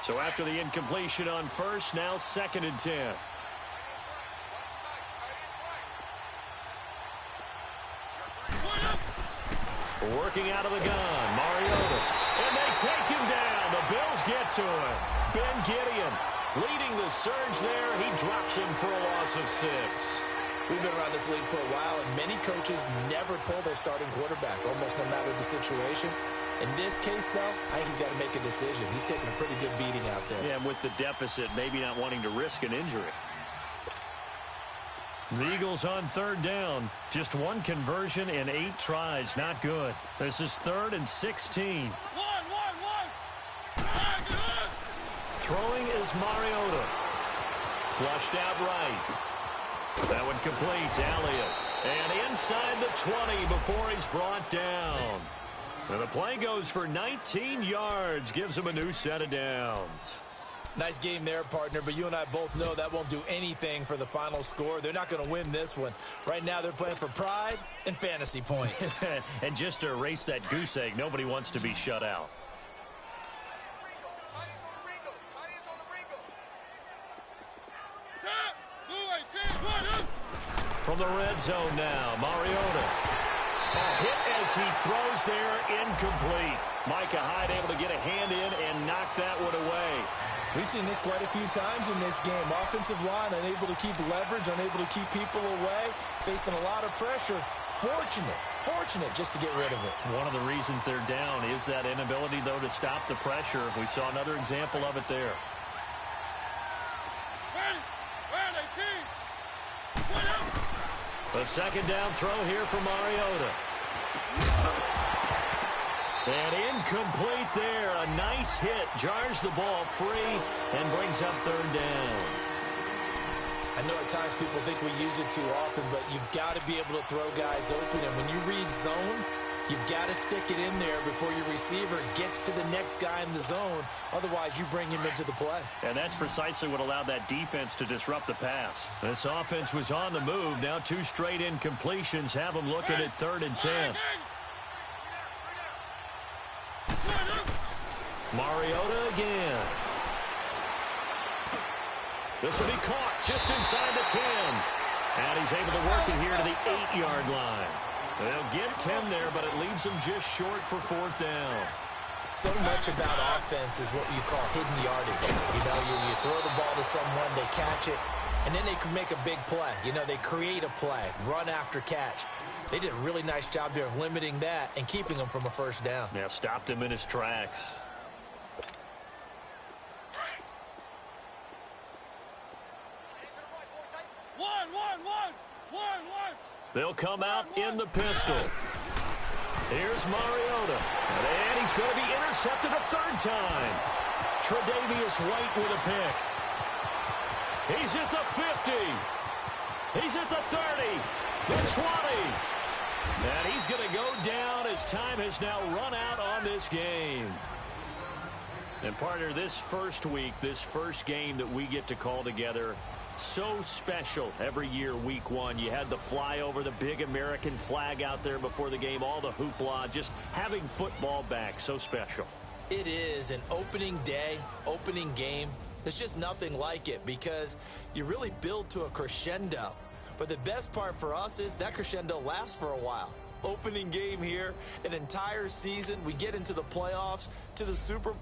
So after the incompletion on first, now second and 10. Working out of the gun, Mariota. And they take him down. The Bills get to him. Ben Gideon leading the surge there. He drops him for a loss of 6. We've been around this league for a while, and many coaches never pull their starting quarterback, almost no matter the situation. In this case, though, I think he's got to make a decision. He's taking a pretty good beating out there. Yeah, and with the deficit, maybe not wanting to risk an injury. The Eagles on 3rd down. Just 1 conversion in 8 tries. Not good. This is 3rd and 16. Throwing is Mariota. Flushed out right. That one complete to Elliott. And inside the 20 before he's brought down. And the play goes for 19 yards. Gives him a new set of downs. Nice game there, partner, but you and I both know that won't do anything for the final score. They're not going to win this one. Right now, they're playing for pride and fantasy points. And just to erase that goose egg, nobody wants to be shut out. From the red zone now, Mariota. A hit as he throws there, incomplete. Micah Hyde able to get a hand in and knock that one away. We've seen this quite a few times in this game. Offensive line unable to keep leverage, unable to keep people away, facing a lot of pressure. Fortunate just to get rid of it. One of the reasons they're down is that inability, though, to stop the pressure. We saw another example of it there. The second down throw here for Mariota. And incomplete there. A nice hit. Jars the ball free and brings up 3rd down. I know at times people think we use it too often, but you've got to be able to throw guys open. And when you read zone, you've got to stick it in there before your receiver gets to the next guy in the zone. Otherwise, you bring him into the play. And that's precisely what allowed that defense to disrupt the pass. This offense was on the move. Now 2 straight incompletions have them looking at 3rd and 10. Mariota again. This will be caught just inside the 10. And he's able to work it here to the 8-yard line. They'll get 10 there, but it leaves them just short for 4th down. So much about offense is what you call hidden yardage. You know, you throw the ball to someone, they catch it, and then they can make a big play. You know, they create a play, run after catch. They did a really nice job there of limiting that and keeping them from a 1st down. Yeah, stopped him in his tracks. They'll come out in the pistol. Here's Mariota. And he's going to be intercepted a 3rd time. Tre'Davious White with a pick. He's at the 50. He's at the 30. The 20. And he's going to go down as time has now run out on this game. And partner, this first week, this first game that we get to call together, so special every year, week 1. You had the flyover, the big American flag out there before the game, all the hoopla, just having football back, so special. It is an opening day, opening game. There's just nothing like it because you really build to a crescendo. But the best part for us is that crescendo lasts for a while. Opening game here, an entire season. We get into the playoffs, to the Super Bowl.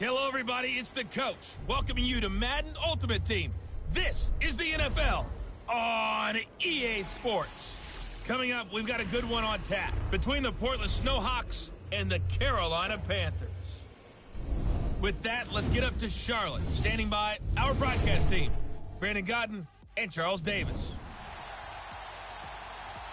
Hello, everybody. It's the coach welcoming you to Madden Ultimate Team. This is the NFL on EA Sports. Coming up, we've got a good one on tap between the Portland Snowhawks and the Carolina Panthers. With that, let's get up to Charlotte. Standing by, our broadcast team, Brandon Godden and Charles Davis.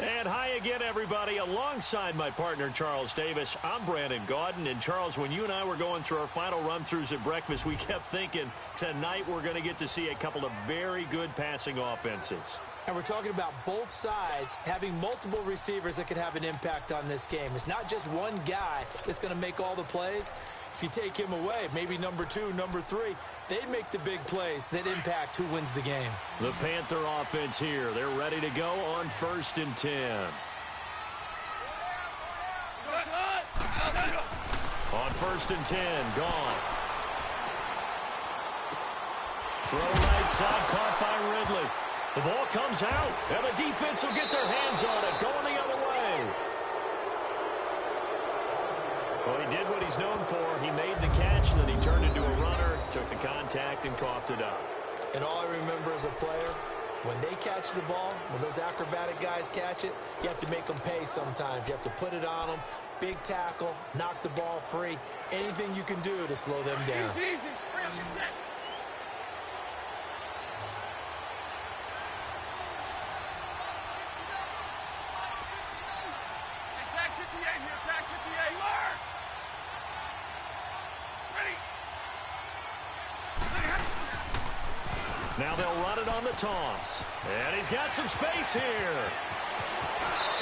And hi again, everybody. Alongside my partner, Charles Davis, I'm Brandon Gaudin. And, Charles, when you and I were going through our final run-throughs at breakfast, we kept thinking tonight we're going to get to see a couple of very good passing offenses. And we're talking about both sides having multiple receivers that could have an impact on this game. It's not just one guy that's going to make all the plays. If you take him away, maybe number 2, number 3, they make the big plays that impact who wins the game. The Panther offense here. They're ready to go on 1st and 10. On 1st and 10, gone. Throw right side, caught by Ridley. The ball comes out, and the defense will get their hands on it, going the other way. Well, he did what he's known for. He made the catch, then he turned into a runner, took the contact, and coughed it up. And all I remember as a player, when they catch the ball, when those acrobatic guys catch it, you have to make them pay sometimes. You have to put it on them, big tackle, knock the ball free, anything you can do to slow them down. Now they'll run it on the toss. And he's got some space here.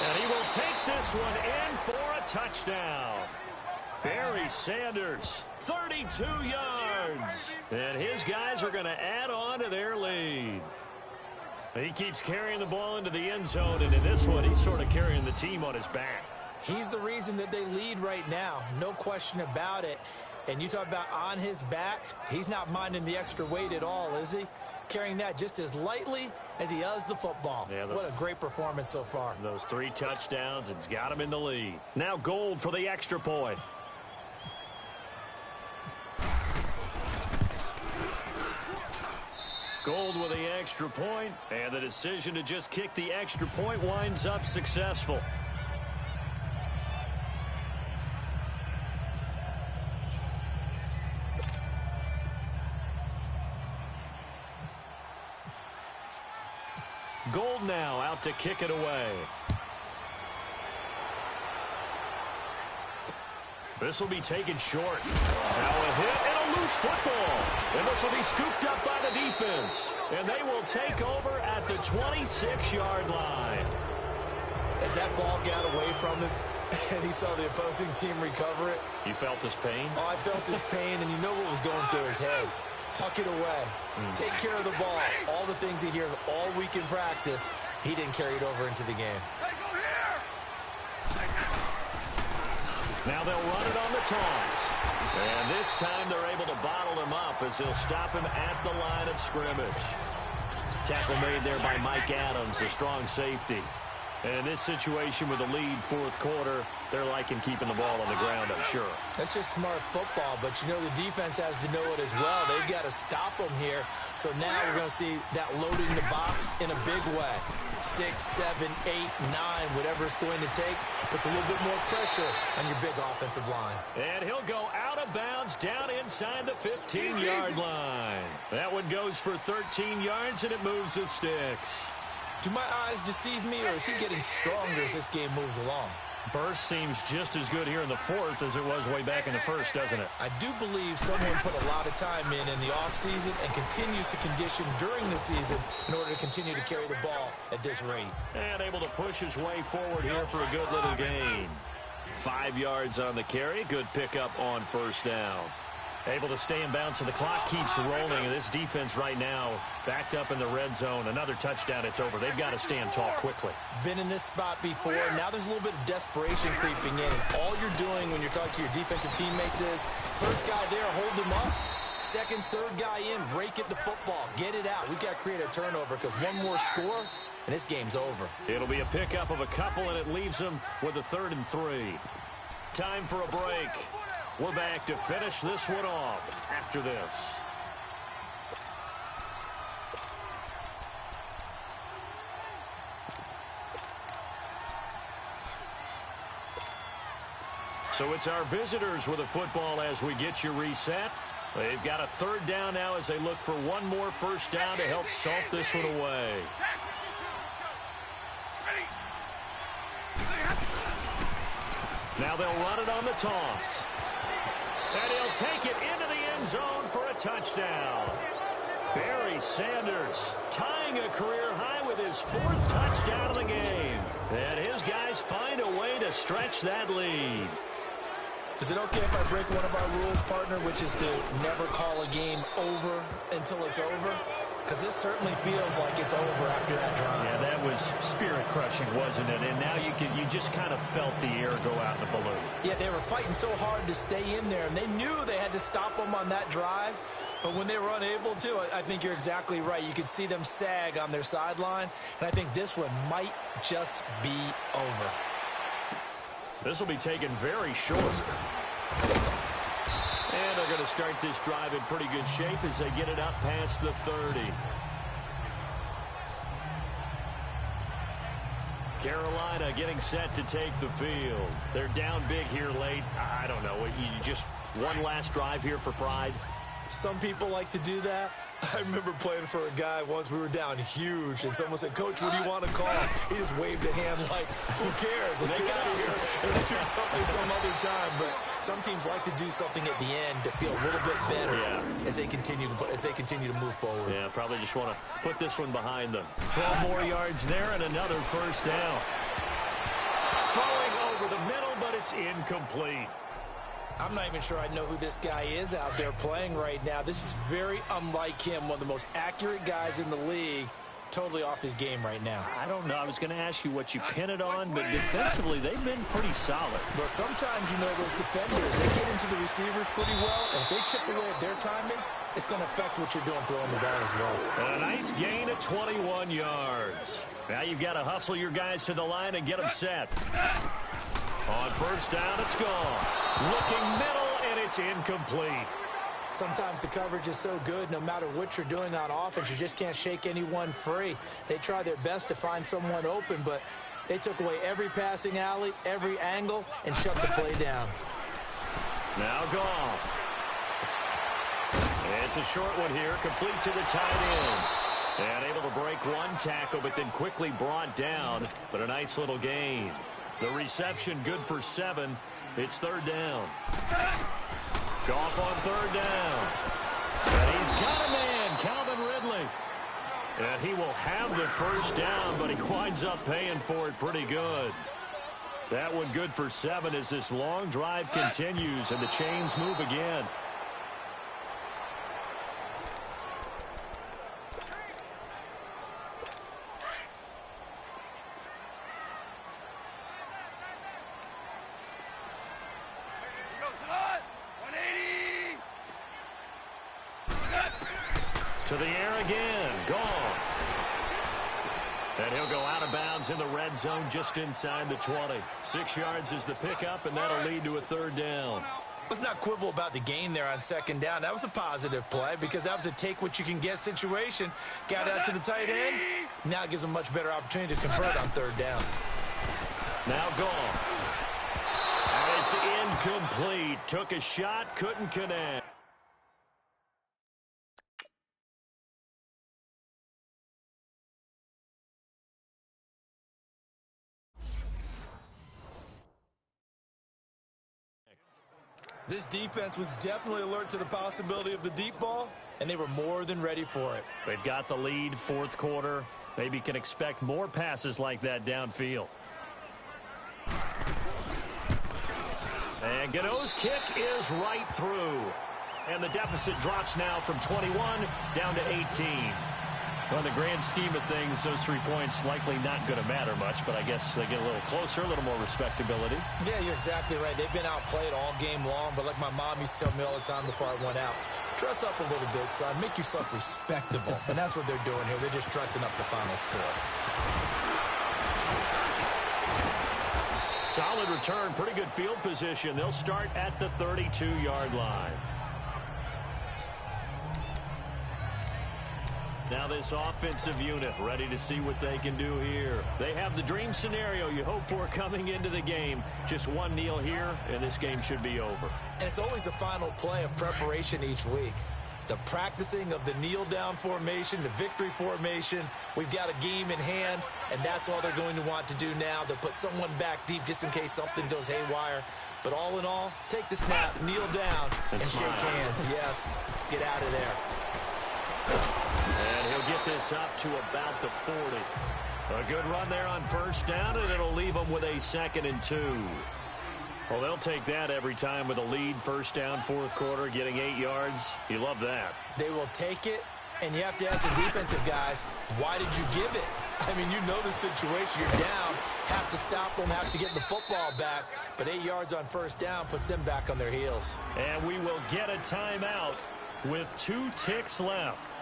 And he will take this one in for a touchdown. Barry Sanders, 32 yards. And his guys are going to add on to their lead. He keeps carrying the ball into the end zone, and in this one, he's sort of carrying the team on his back. He's the reason that they lead right now, no question about it. And you talk about on his back, he's not minding the extra weight at all, is he? Carrying that just as lightly as he does the football. Yeah, what a great performance so far. Those 3 touchdowns, it's got him in the lead. Now Gold for the extra point. Gold with the extra point, and the decision to just kick the extra point winds up successful. Gold now out to kick it away. This will be taken short. Now a hit and a loose football. And this will be scooped up by the defense. And they will take over at the 26-yard line. As that ball got away from him and he saw the opposing team recover it. You felt his pain? Oh, I felt his pain, and you know what was going through his head. Tuck it away. Take care of the ball. All the things he hears all week in practice, he didn't carry it over into the game. Now they'll run it on the toss. And this time they're able to bottle him up as they'll stop him at the line of scrimmage. Tackle made there by Mike Adams, a strong safety. And in this situation with the lead 4th quarter, they're liking keeping the ball on the ground, I'm sure. That's just smart football, but you know the defense has to know it as well. They've got to stop them here. So now we're going to see that loading the box in a big way. 6, 7, 8, 9, whatever it's going to take, puts a little bit more pressure on your big offensive line. And he'll go out of bounds down inside the 15-yard line. That one goes for 13 yards, and it moves the sticks. Do my eyes deceive me, or is he getting stronger as this game moves along? Burst seems just as good here in the 4th as it was way back in the 1st, doesn't it? I do believe someone put a lot of time in the offseason and continues to condition during the season in order to continue to carry the ball at this rate. And able to push his way forward here for a good little gain. 5 yards on the carry. Good pickup on 1st down. Able to stay in bounds, so the clock keeps rolling. And this defense right now backed up in the red zone. Another touchdown, it's over. They've got to stand tall quickly. Been in this spot before. Now there's a little bit of desperation creeping in. And all you're doing when you're talking to your defensive teammates is, first guy there, hold him up. Second, third guy in, rake at the football. Get it out. We've got to create a turnover because one more score, and this game's over. It'll be a pickup of a couple, and it leaves them with a 3rd and 3. Time for a break. We're back to finish this one off after this. So it's our visitors with a football as we get you reset. They've got a third down now as they look for one more first down to help salt this one away. Now they'll run it on the toss. And he'll take it into the end zone for a touchdown. Barry Sanders tying a career high with his 4th touchdown of the game. And his guys find a way to stretch that lead. Is it okay if I break one of our rules, partner, which is to never call a game over until it's over? Because this certainly feels like it's over after that drive. Yeah, that was spirit-crushing, wasn't it? And now you just kind of felt the air go out the balloon. Yeah, they were fighting so hard to stay in there, and they knew they had to stop them on that drive. But when they were unable to, I think you're exactly right. You could see them sag on their sideline, and I think this one might just be over. This will be taken very short. And they're going to start this drive in pretty good shape as they get it up past the 30. Carolina getting set to take the field. They're down big here late. I don't know. You just one last drive here for pride. Some people like to do that. I remember playing for a guy once. We were down huge, and someone said, "Coach, what do you want to call?" He just waved a hand like, "Who cares? Let's get out of here and we'll do something some other time." But some teams like to do something at the end to feel a little bit better as they continue to move forward. Yeah, probably just want to put this one behind them. 12 more yards there and another first down. Throwing over the middle, but it's incomplete. I'm not even sure I know who this guy is out there playing right now. This is very unlike him, one of the most accurate guys in the league. Totally off his game right now. I don't know. I was going to ask you what you pin it on, but defensively, they've been pretty solid. But sometimes, those defenders, they get into the receivers pretty well, and if they chip away at their timing, it's going to affect what you're doing throwing the ball as well. And a nice gain of 21 yards. Now you've got to hustle your guys to the line and get them set. On first down, it's gone. Looking middle, and it's incomplete. Sometimes the coverage is so good, no matter what you're doing on offense, you just can't shake anyone free. They try their best to find someone open, but they took away every passing alley, every angle, and shut the play down. Now Goff. It's a short one here, complete to the tight end. And able to break one tackle, but then quickly brought down. But a nice little gain. The reception good for 7. It's third down. Goff on third down. And he's got a man, Calvin Ridley. And he will have the first down, but he winds up paying for it pretty good. That one good for 7 as this long drive continues and the chains move again. To the air again. Goff. And he'll go out of bounds in the red zone just inside the 20. 6 yards is the pickup, and that'll lead to a third down. Let's not quibble about the gain there on second down. That was a positive play because that was a take-what-you-can-get situation. Got out to the tight end. Now it gives them a much better opportunity to convert on third down. Now Goff. And it's incomplete. Took a shot, couldn't connect. This defense was definitely alert to the possibility of the deep ball, and they were more than ready for it. They've got the lead, fourth quarter. Maybe can expect more passes like that downfield. And Gano's kick is right through. And the deficit drops now from 21 down to 18. Well, in the grand scheme of things, those 3 points likely not going to matter much, but I guess they get a little closer, a little more respectability. Yeah, you're exactly right. They've been outplayed all game long, but like my mom used to tell me all the time before I went out, dress up a little bit, son. Make yourself respectable. And that's what they're doing here. They're just dressing up the final score. Solid return, pretty good field position. They'll start at the 32-yard line. Now this offensive unit ready to see what they can do here. They have the dream scenario you hope for coming into the game. Just one kneel here, and this game should be over. And it's always the final play of preparation each week. The practicing of the kneel-down formation, the victory formation. We've got a game in hand, and that's all they're going to want to do now. They'll put someone back deep just in case something goes haywire. But all in all, take the snap, kneel down, and shake hands. Yes, get out of there. And he'll get this up to about the 40. A good run there on first down, and it'll leave them with a 2nd and 2. Well, they'll take that every time with a lead, first down, fourth quarter, getting 8 yards. You love that. They will take it, and you have to ask the defensive guys, why did you give it? I mean, you know the situation. You're down, have to stop them, have to get the football back. But 8 yards on first down puts them back on their heels. And we will get a timeout with 2 ticks left.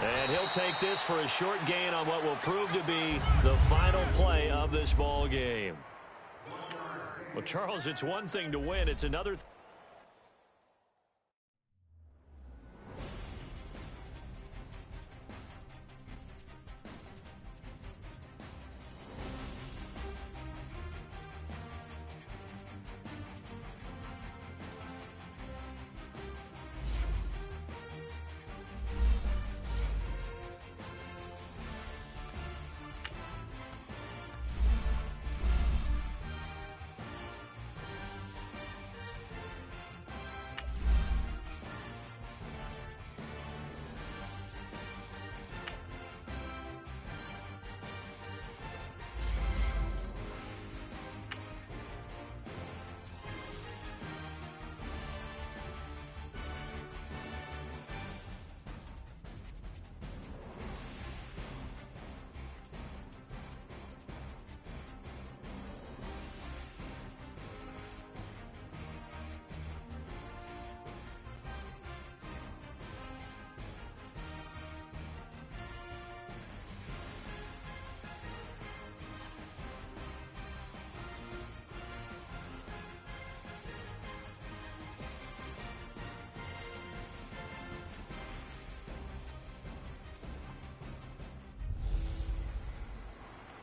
And he'll take this for a short gain on what will prove to be the final play of this ball game. Well, Charles, it's one thing to win. It's another.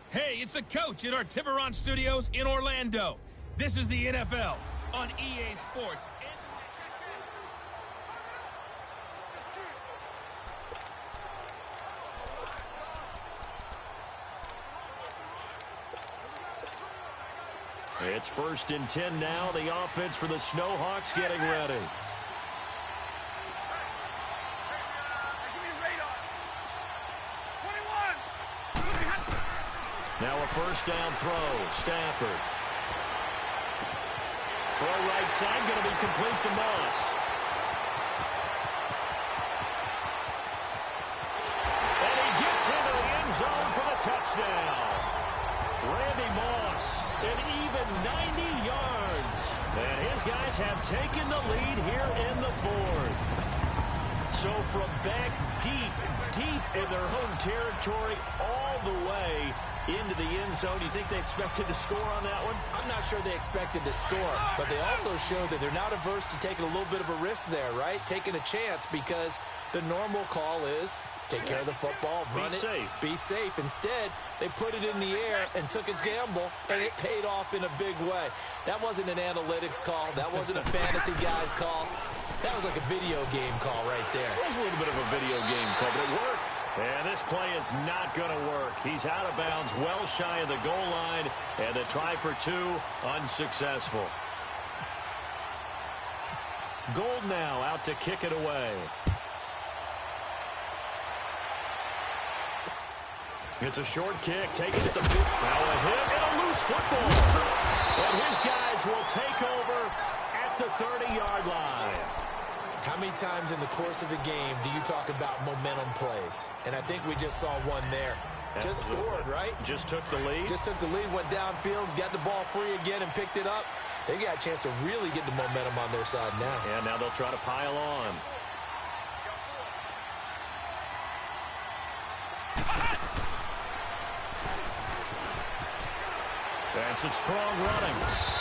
Hey, it's the coach at our Tiburon Studios in Orlando. This is the NFL on EA Sports. It's 1st and 10 now. The offense for the Snowhawks getting ready. Now a first down throw. Stafford. Throw right side, going to be complete to Moss. And he gets into the end zone for the touchdown. Randy Moss, an even 90 yards. And his guys have taken the lead here in the 4th. So from back deep in their home territory, all the way into the end zone. You think they expected to score on that one? I'm not sure they expected to score, but they also showed that they're not averse to taking a little bit of a risk there, right? Taking a chance, because the normal call is take care of the football, run it, be safe. Instead, they put it in the air and took a gamble, and it paid off in a big way. That wasn't an analytics call. That wasn't a fantasy guy's call. That was like a video game call right there. It was a little bit of a video game call, but it worked. And this play is not going to work. He's out of bounds, well shy of the goal line, and the try for 2 unsuccessful. Gold now out to kick it away. It's a short kick, taken at the 50. Now a hit and a loose football. And his guys will take over at the 30-yard line. How many times in the course of a game do you talk about momentum plays? And I think we just saw one there. Just scored, right? Just took the lead. Just took the lead, went downfield, got the ball free again, and picked it up. They got a chance to really get the momentum on their side now. And now they'll try to pile on. And some strong running.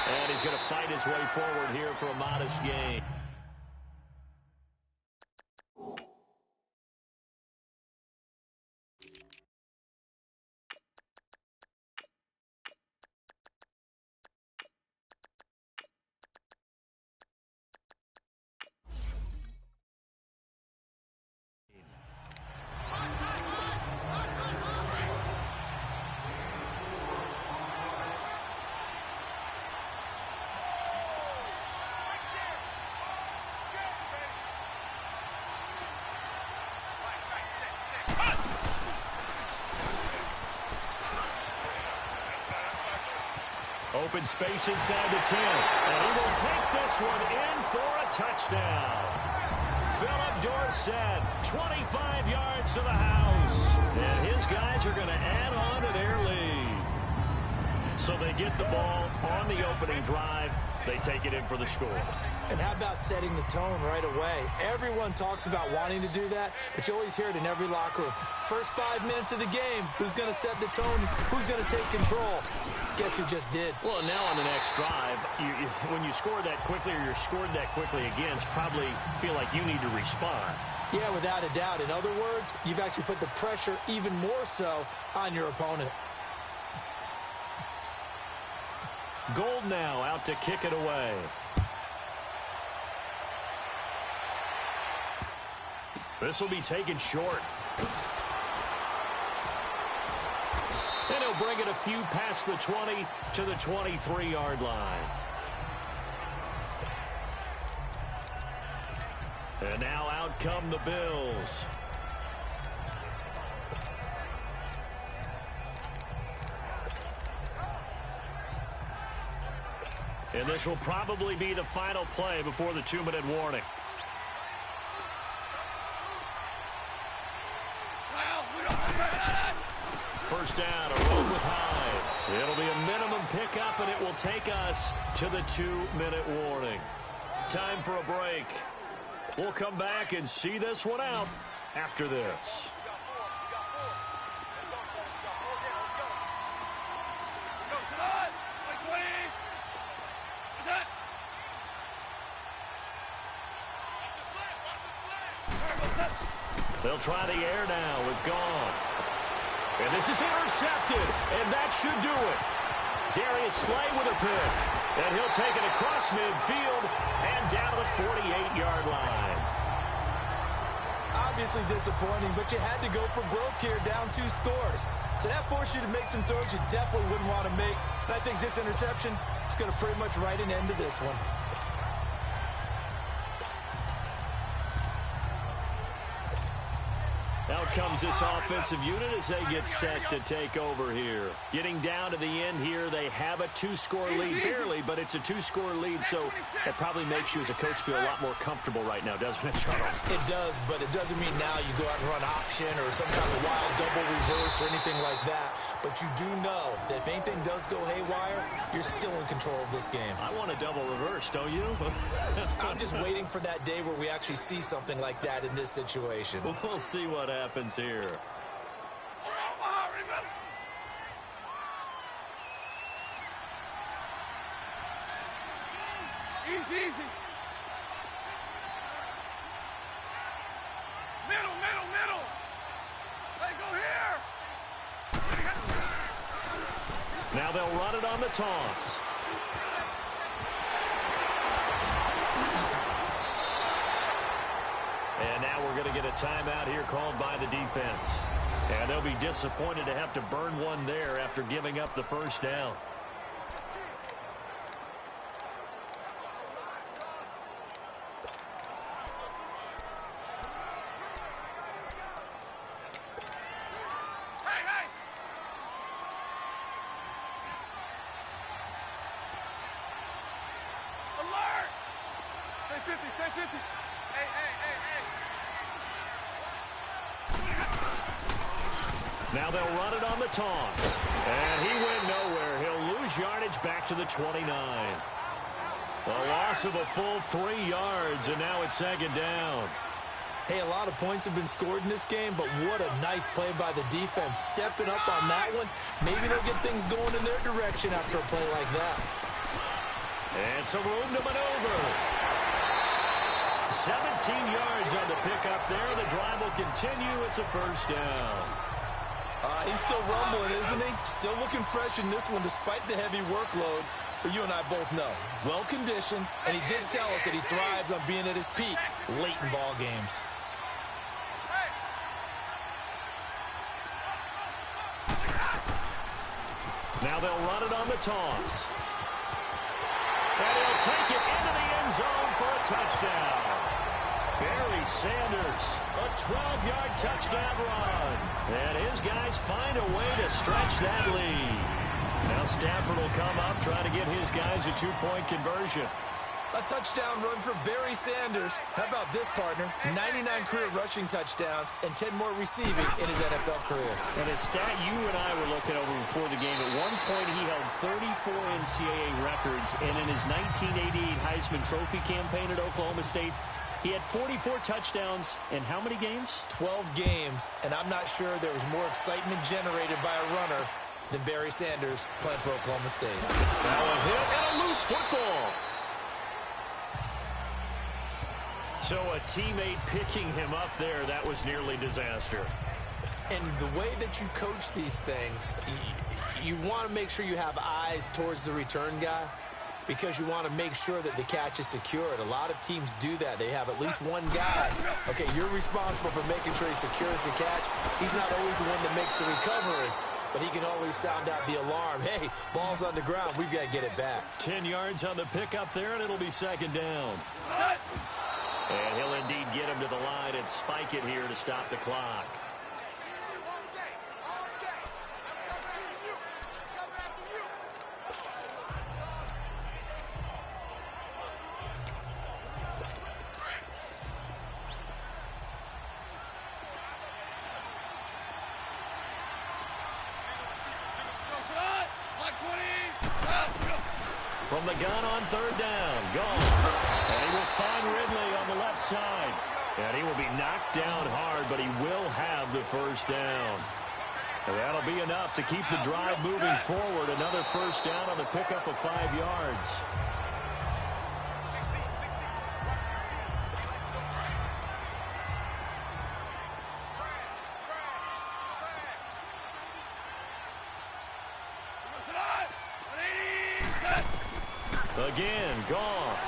And he's going to fight his way forward here for a modest gain. Open space inside the 10. And he will take this one in for a touchdown. Philip Dorsett, 25 yards to the house. And his guys are going to add on to their lead. So they get the ball on the opening drive. They take it in for the score. And how about setting the tone right away? Everyone talks about wanting to do that, but you always hear it in every locker room. First 5 minutes of the game, who's going to set the tone? Who's going to take control? Guess who just did? Well, now on the next drive, when you score that quickly or you're scored that quickly against, probably feel like you need to respond. Yeah, without a doubt. In other words, you've actually put the pressure even more so on your opponent. Gold now out to kick it away. This will be taken short. And he'll bring it a few past the 20 to the 23-yard line. And now out come the Bills. And this will probably be the final play before the 2-minute warning. First down, a run with Hyde. It'll be a minimum pickup, and it will take us to the 2-minute warning. Time for a break. We'll come back and see this one out after this. They'll try the air now with Goff. And this is intercepted, and that should do it. Darius Slay with a pick. And he'll take it across midfield and down to the 48-yard line. Obviously disappointing, but you had to go for broke here, down 2 scores. So that forced you to make some throws you definitely wouldn't want to make. And I think this interception is going to pretty much write an end to this one. Out comes this offensive unit as they get set to take over here. Getting down to the end here, they have a 2-score lead, barely, but it's a 2-score lead, so it probably makes you as a coach feel a lot more comfortable right now, doesn't it, Charles? It does, but it doesn't mean now you go out and run option or some kind of wild double reverse or anything like that. But you do know that if anything does go haywire, you're still in control of this game. I want a double reverse, don't you? I'm just waiting for that day where we actually see something like that in this situation. We'll see what happens here. Easy. Middle. Hey, go here. Now they'll run it on the toss. And now we're going to get a timeout here called by the defense. And they'll be disappointed to have to burn one there after giving up the first down. Stay 50. Now they'll run it on the toss. And he went nowhere. He'll lose yardage back to the 29. A loss of a full 3 yards, and now it's 2nd down. Hey, a lot of points have been scored in this game, but what a nice play by the defense. Stepping up on that one, maybe they'll get things going in their direction after a play like that. And some room to maneuver. 17 yards on the pickup there. The drive will continue. It's a 1st down. He's still rumbling, isn't he? Still looking fresh in this one despite the heavy workload. But you and I both know, well-conditioned, and he did tell us that he thrives on being at his peak late in ball games. Now they'll run it on the toss. And he'll take it into the end zone for a touchdown. Barry Sanders, a 12-yard touchdown run. And his guys find a way to stretch that lead. Now Stafford will come up, trying to get his guys a 2-point conversion. A touchdown run for Barry Sanders. How about this, partner? 99 career rushing touchdowns and 10 more receiving in his NFL career. And a stat you and I were looking over before the game, at one point he held 34 NCAA records, and in his 1988 Heisman Trophy campaign at Oklahoma State, he had 44 touchdowns in how many games? 12 games, and I'm not sure there was more excitement generated by a runner than Barry Sanders playing for Oklahoma State. Now a hit and a loose football. So a teammate picking him up there, that was nearly disaster. And the way that you coach these things, you want to make sure you have eyes towards the return guy because you want to make sure that the catch is secured. A lot of teams do that. They have at least one guy. Okay, you're responsible for making sure he secures the catch. He's not always the one that makes the recovery, but he can always sound out the alarm. Hey, ball's on the ground. We've got to get it back. 10 yards on the pickup there, and it'll be 2nd down. And he'll indeed get him to the line and spike it here to stop the clock. From the gun on 3rd down, gone. And he will find Ridley on the left side. And he will be knocked down hard, but he will have the 1st down. And that'll be enough to keep the drive moving forward. Another 1st down on the pickup of 5 yards. Again, Goff.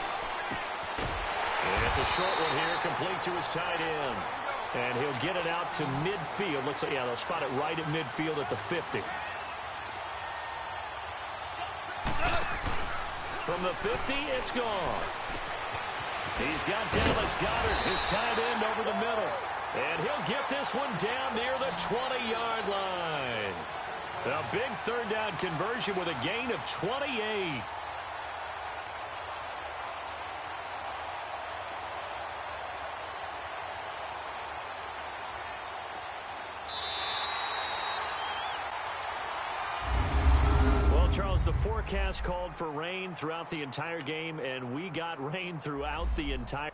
And it's a short one here, complete to his tight end. And he'll get it out to midfield. Looks like, yeah, they'll spot it right at midfield at the 50. From the 50, it's Goff. He's got Dallas Goedert, his tight end, over the middle. And he'll get this one down near the 20-yard line. A big 3rd down conversion with a gain of 28. Charles, the forecast called for rain throughout the entire game, and we got rain throughout the entire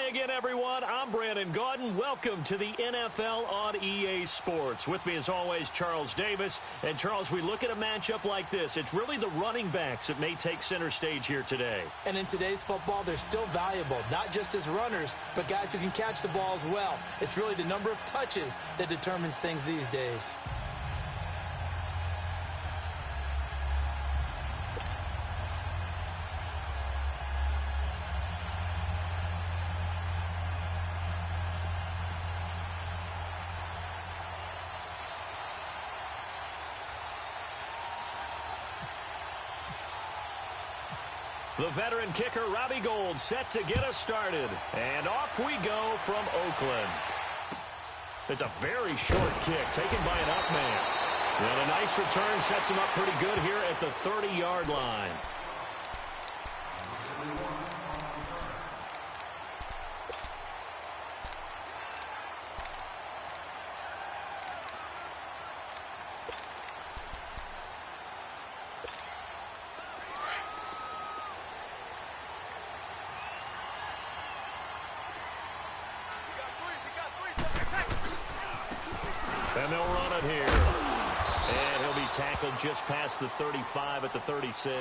Hi again, everyone. I'm Brandon Gaudin. Welcome to the NFL on EA Sports. With me, as always, Charles Davis. And, Charles, we look at a matchup like this. It's really the running backs that may take center stage here today. And in today's football, they're still valuable, not just as runners, but guys who can catch the ball as well. It's really the number of touches that determines things these days. The veteran kicker, Robbie Gould, set to get us started. And off we go from Oakland. It's a very short kick taken by an up man. And a nice return sets him up pretty good here at the 30-yard line. And they'll run it here. And he'll be tackled just past the 35 at the 36.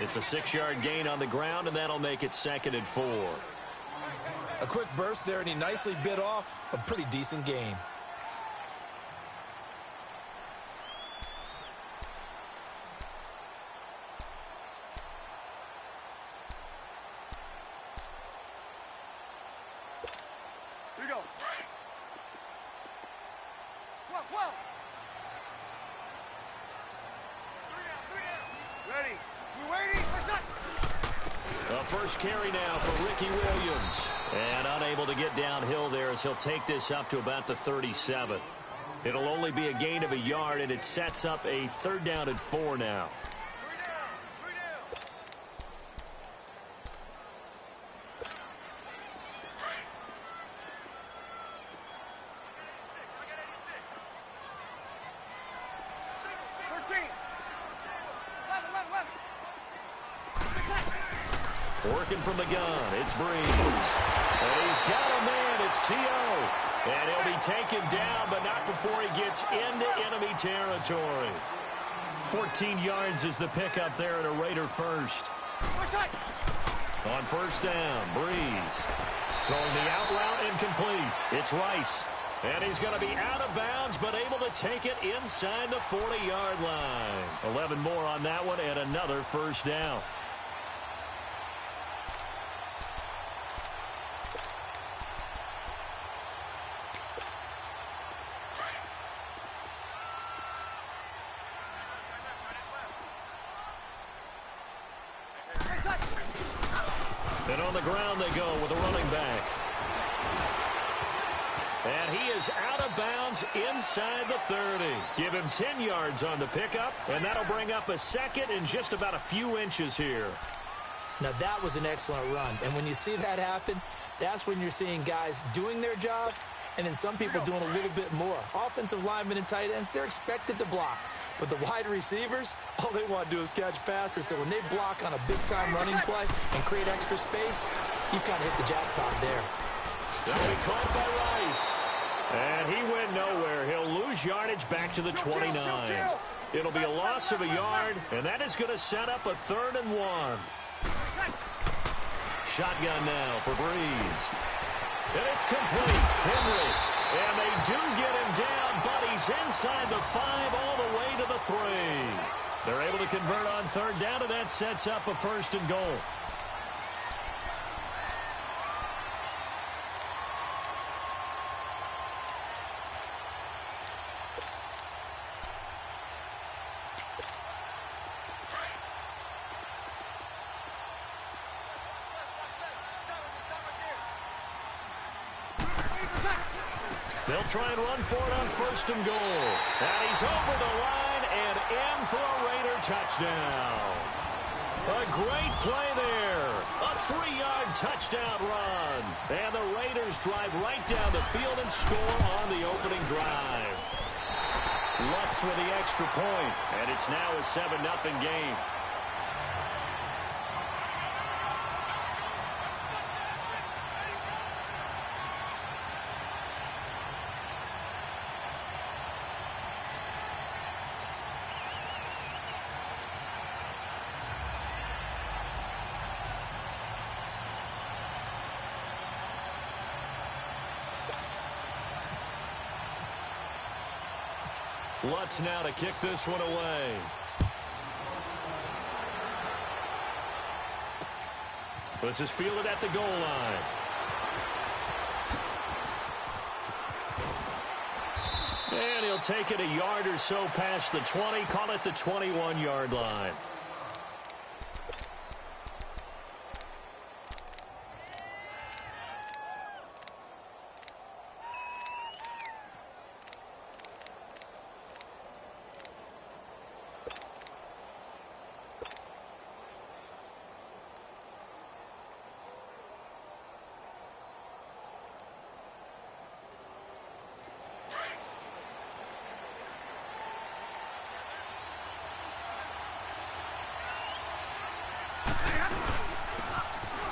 It's a 6-yard gain on the ground, and that'll make it 2nd and 4. A quick burst there, and he nicely bit off a pretty decent gain. Here we go. 12, 12. Ready. You waiting for shot. A first carry now for Ricky Williams. And unable to get downhill there as he'll take this up to about the 37. It'll only be a gain of a yard, and it sets up a 3rd down and 4 now. 3 down. 3 down. I got 86. 13. 11. Working from the gun, it's Breeze. And he's got a man, it's T.O. And he'll be taken down, but not before he gets into enemy territory. 14 yards is the pickup there at a Raider first. On first down, Breeze. Throwing the out route incomplete. It's Rice. And he's going to be out of bounds, but able to take it inside the 40-yard line. 11 more on that one, and another first down. And on the ground they go with a running back. And he is out of bounds inside the 30. Give him 10 yards on the pickup, and that'll bring up a 2nd and just about a few inches here. Now, that was an excellent run. And when you see that happen, that's when you're seeing guys doing their job and then some people doing a little bit more. Offensive linemen and tight ends, they're expected to block. But the wide receivers, all they want to do is catch passes. So when they block on a big-time running play and create extra space, you've kind of hit the jackpot there. That'll be caught by Rice. And he went nowhere. He'll lose yardage back to the 29. It'll be a loss of a yard, and that is going to set up a 3rd and 1. Shotgun now for Breeze. And it's complete. Henry. And they do get him down, but he's inside the 5 all the way to the 3. They're able to convert on 3rd down, and that sets up a 1st and goal. They'll try and run for it on 1st and goal. And he's over the line and in for a Raider touchdown. A great play there. A 3-yard touchdown run. And the Raiders drive right down the field and score on the opening drive. Lutz with the extra point, and it's now a 7-0 game. Lutz now to kick this one away. This is fielded at the goal line. And he'll take it a yard or so past the 20, call it the 21-yard line.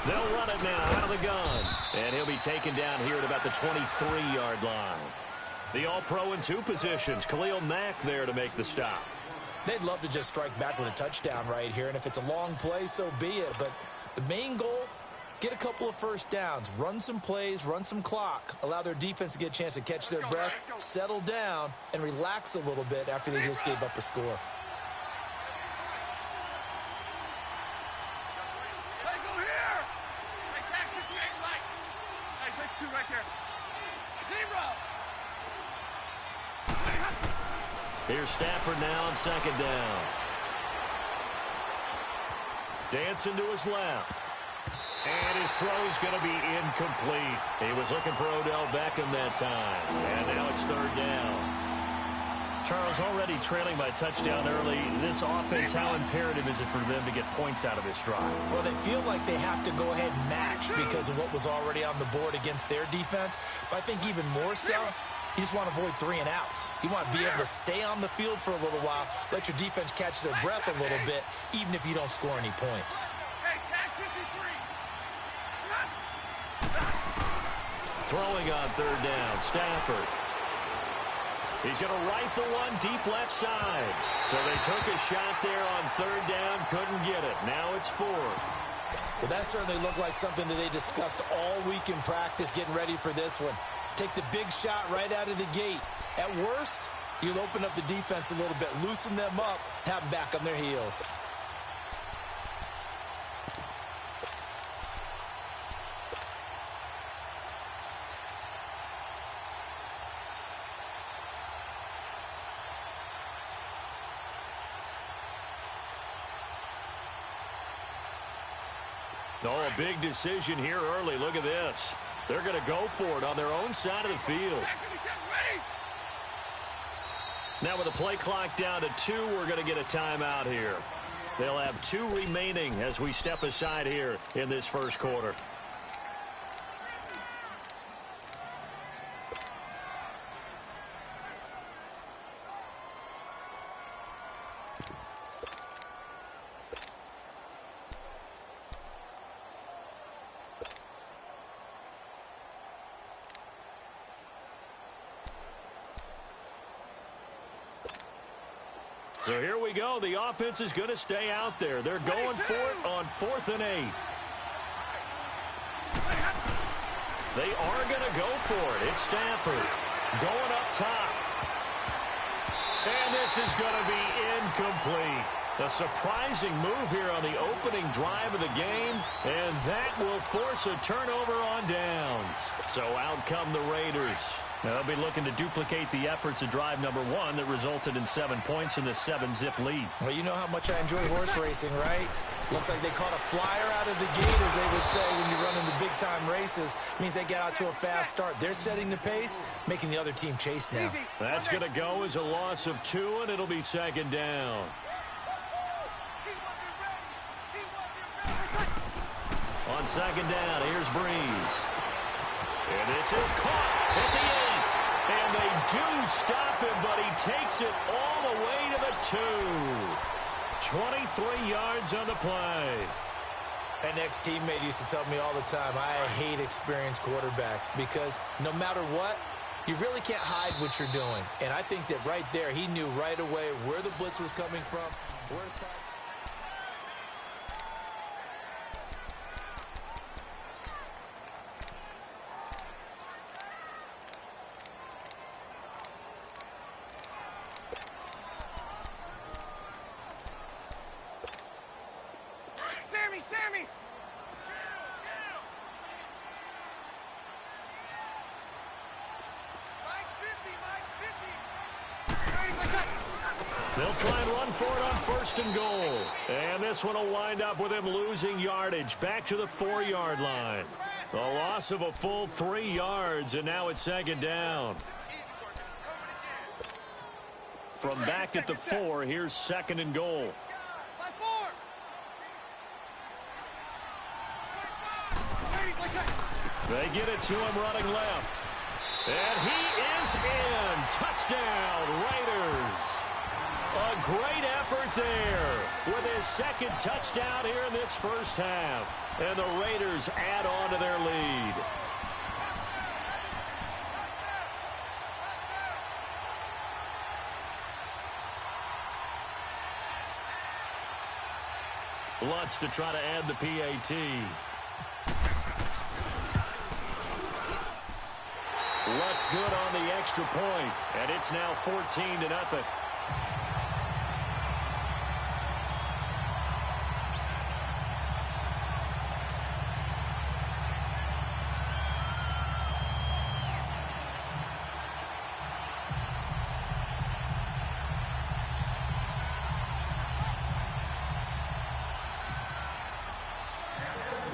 They'll run it now out of the gun. And he'll be taken down here at about the 23-yard line. The All-Pro in two positions. Khalil Mack there to make the stop. They'd love to just strike back with a touchdown right here. And if it's a long play, so be it. But the main goal, get a couple of first downs. Run some plays, run some clock. Allow their defense to get a chance to catch their breath, settle down, and relax a little bit after they just gave up a score. Here's Stafford now on second down. Dancing to his left. And his throw's going to be incomplete. He was looking for Odell Beckham that time. And now it's third down. Charles, already trailing by a touchdown early. This offense, how imperative is it for them to get points out of this drive? Well, they feel like they have to go ahead and match because of what was already on the board against their defense. But I think even more so, you just want to avoid 3 and outs. You want to be able to stay on the field for a little while, let your defense catch their breath a little bit, even if you don't score any points. Throwing on third down, Stafford. He's going to rifle one deep left side. So they took a shot there on third down, couldn't get it. Now it's 4. Well, that certainly looked like something that they discussed all week in practice getting ready for this one. Take the big shot right out of the gate. At worst, you'll open up the defense a little bit, loosen them up, have them back on their heels. Oh, a big decision here early. Look at this. They're going to go for it on their own side of the field. Now with the play clock down to 2, we're going to get a timeout here. They'll have 2 remaining as we step aside here in this first quarter. So here we go. The offense is going to stay out there. They're going for it on 4th and 8. They are going to go for it. It's Stafford going up top. And this is going to be incomplete. A surprising move here on the opening drive of the game, and that will force a turnover on downs. So out come the Raiders. Now they'll be looking to duplicate the efforts of drive number 1 that resulted in 7 points in this 7-zip lead. Well, you know how much I enjoy horse racing, right? Looks like they caught a flyer out of the gate, as they would say when you're running the big-time races. Means they get out to a fast start. They're setting the pace, making the other team chase now. That's going to go as a loss of 2, and it'll be second down. On second down, here's Breeze. And this is caught at the 8. And they do stop him, but he takes it all the way to the 2. 23 yards on the play. An ex-teammate used to tell me all the time, I hate experienced quarterbacks because no matter what, you really can't hide what you're doing. And I think that right there, he knew right away where the blitz was coming from, where his They'll try and run for it on 1st and goal. And this one will wind up with him losing yardage back to the 4-yard line. A loss of a full 3 yards, and now it's 2nd down. From back at the 4, here's 2nd and goal. They get it to him running left. And he is in. Touchdown, Raiders. A great effort there with his 2nd touchdown here in this first half. And the Raiders add on to their lead. Lutz to try to add the PAT. Lutz good on the extra point, and it's now 14-0.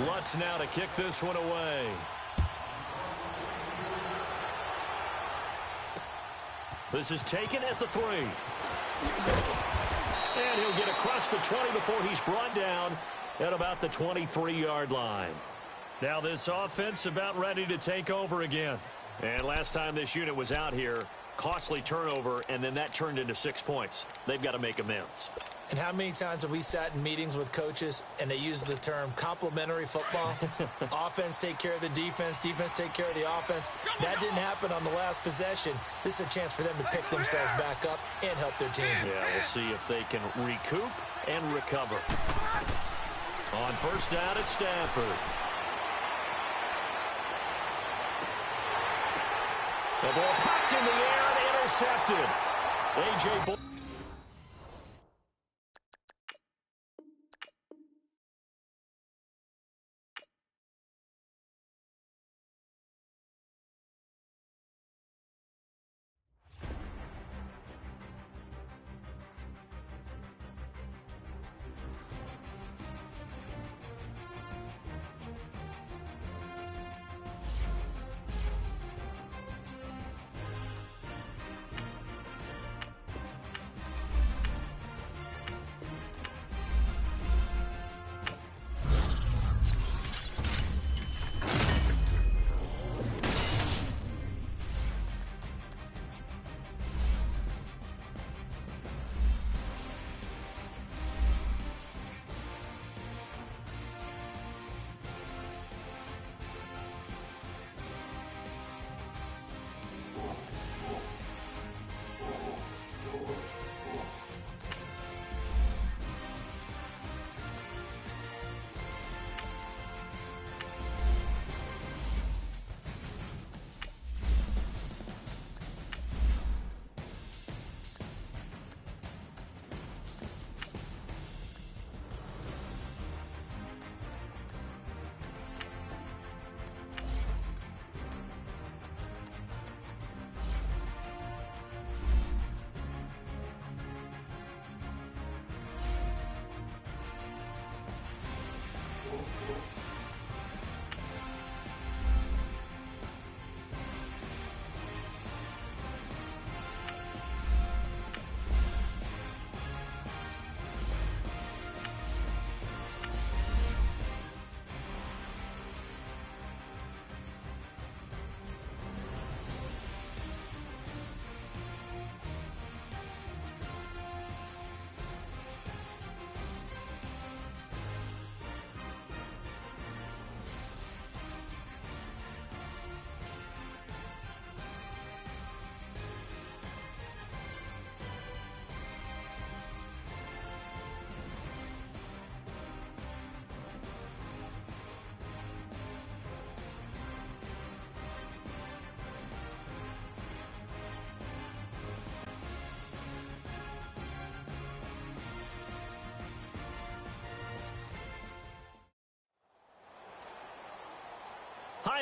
Lutz now to kick this one away. This is taken at the 3. And he'll get across the 20 before he's brought down at about the 23-yard line. Now this offense about ready to take over again. And last time this unit was out here, costly turnover, and then that turned into 6 points. They've got to make amends. And how many times have we sat in meetings with coaches and they use the term complementary football? Offense take care of the defense, defense take care of the offense. That didn't happen on the last possession. This is a chance for them to pick themselves back up and help their team. Yeah, we'll see if they can recoup and recover. On 1st down at Stafford. The ball popped in the air and intercepted. A.J. Bull.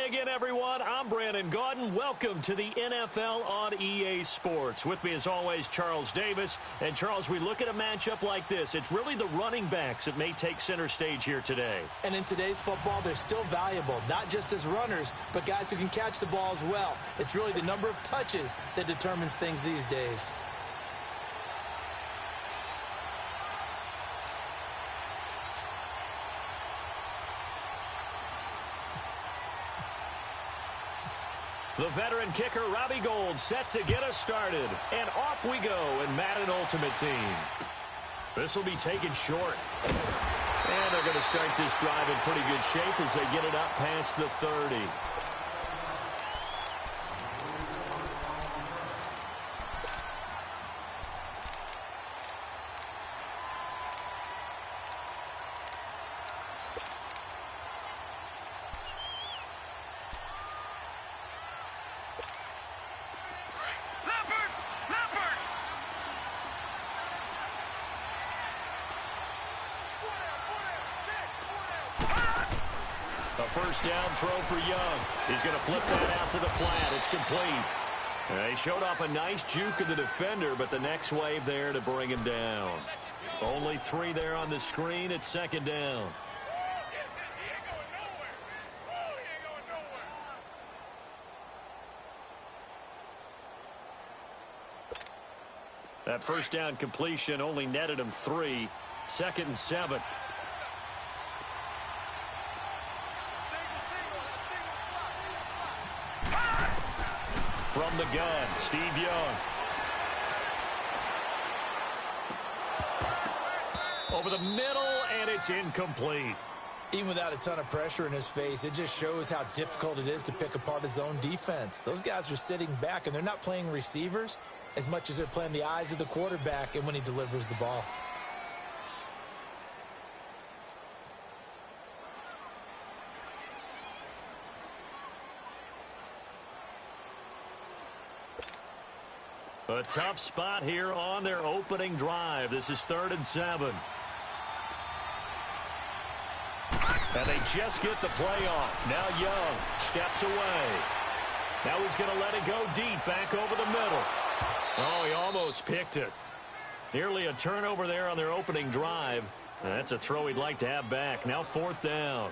Hey again, everyone. I'm Brandon Gaudin. Welcome to the NFL on EA Sports. With me, as always, Charles Davis. And, Charles, we look at a matchup like this. It's really the running backs that may take center stage here today. And in today's football, they're still valuable, not just as runners, but guys who can catch the ball as well. It's really the number of touches that determines things these days. The veteran kicker, Robbie Gould, set to get us started. And off we go in Madden Ultimate Team. This will be taken short. And they're going to start this drive in pretty good shape as they get it up past the 30. First down throw for Young. He's going to flip that out to the flat. It's complete. They showed off a nice juke of the defender, but the next wave there to bring him down. Only 3 there on the screen. It's second down. That first down completion only netted him 3. 2nd and 7. From the gun, Steve Young. Over the middle, and it's incomplete. Even without a ton of pressure in his face, it just shows how difficult it is to pick apart his own defense. Those guys are sitting back, and they're not playing receivers as much as they're playing the eyes of the quarterback and when he delivers the ball. A tough spot here on their opening drive. This is 3rd and 7. And they just get the play off. Now Young steps away. Now he's going to let it go deep back over the middle. Oh, he almost picked it. Nearly a turnover there on their opening drive. That's a throw he'd like to have back. Now 4th down.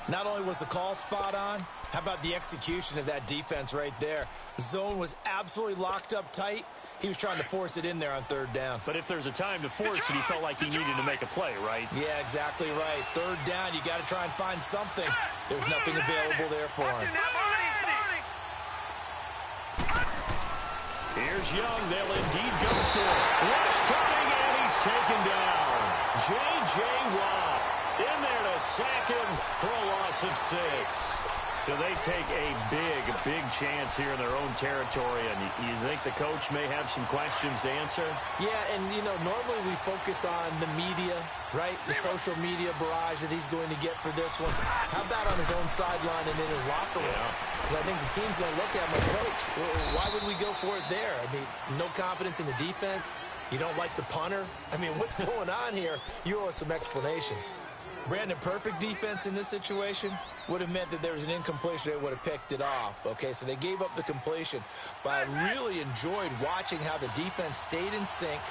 Not only was the call spot on, how about the execution of that defense right there? The zone was absolutely locked up tight. He was trying to force it in there on 3rd down. But if there's a time to force it, he felt like he needed to make a play, right? Yeah, exactly right. 3rd down, you got to try and find something. There's nothing available there for him. Here's Young. They'll indeed go for it. Rush coming, and he's taken down. J.J. Watt in there to sack him for a loss of 6. So they take a big chance here in their own territory, and you think the coach may have some questions to answer? Yeah, and, you know, normally we focus on the media, right? The social media barrage that he's going to get for this one. How about on his own sideline and in his locker room? Because I think the team's going to look at him like, Coach, why would we go for it there? I mean, no confidence in the defense. You don't like the punter? I mean, what's going on here? You owe us some explanations. Brandon, perfect defense in this situation would have meant that there was an incompletion. They would have picked it off. Okay, so they gave up the completion. But I really enjoyed watching how the defense stayed in sync,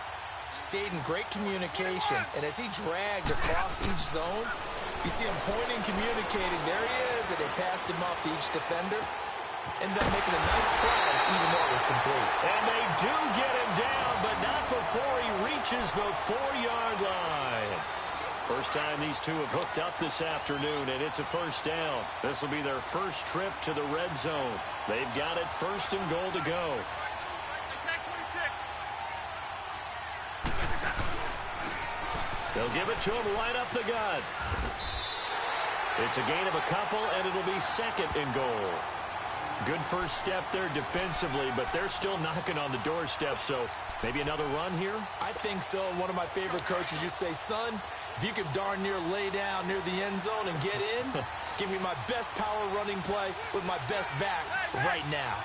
stayed in great communication. And as he dragged across each zone, you see him pointing, communicating. There he is, and they passed him off to each defender. Ended up making a nice play, even though it was complete. And they do get him down, but not before he reaches the 4-yard line. First time these two have hooked up this afternoon, and it's a first down. This will be their first trip to the red zone. They've got it 1st and goal to go. They'll give it to him right up the gut. It's a gain of a couple, and it'll be 2nd and goal. Good first step there defensively, but they're still knocking on the doorstep, so maybe another run here? I think so. One of my favorite coaches used to say, son, if you can darn near lay down near the end zone and get in, give me my best power running play with my best back right now.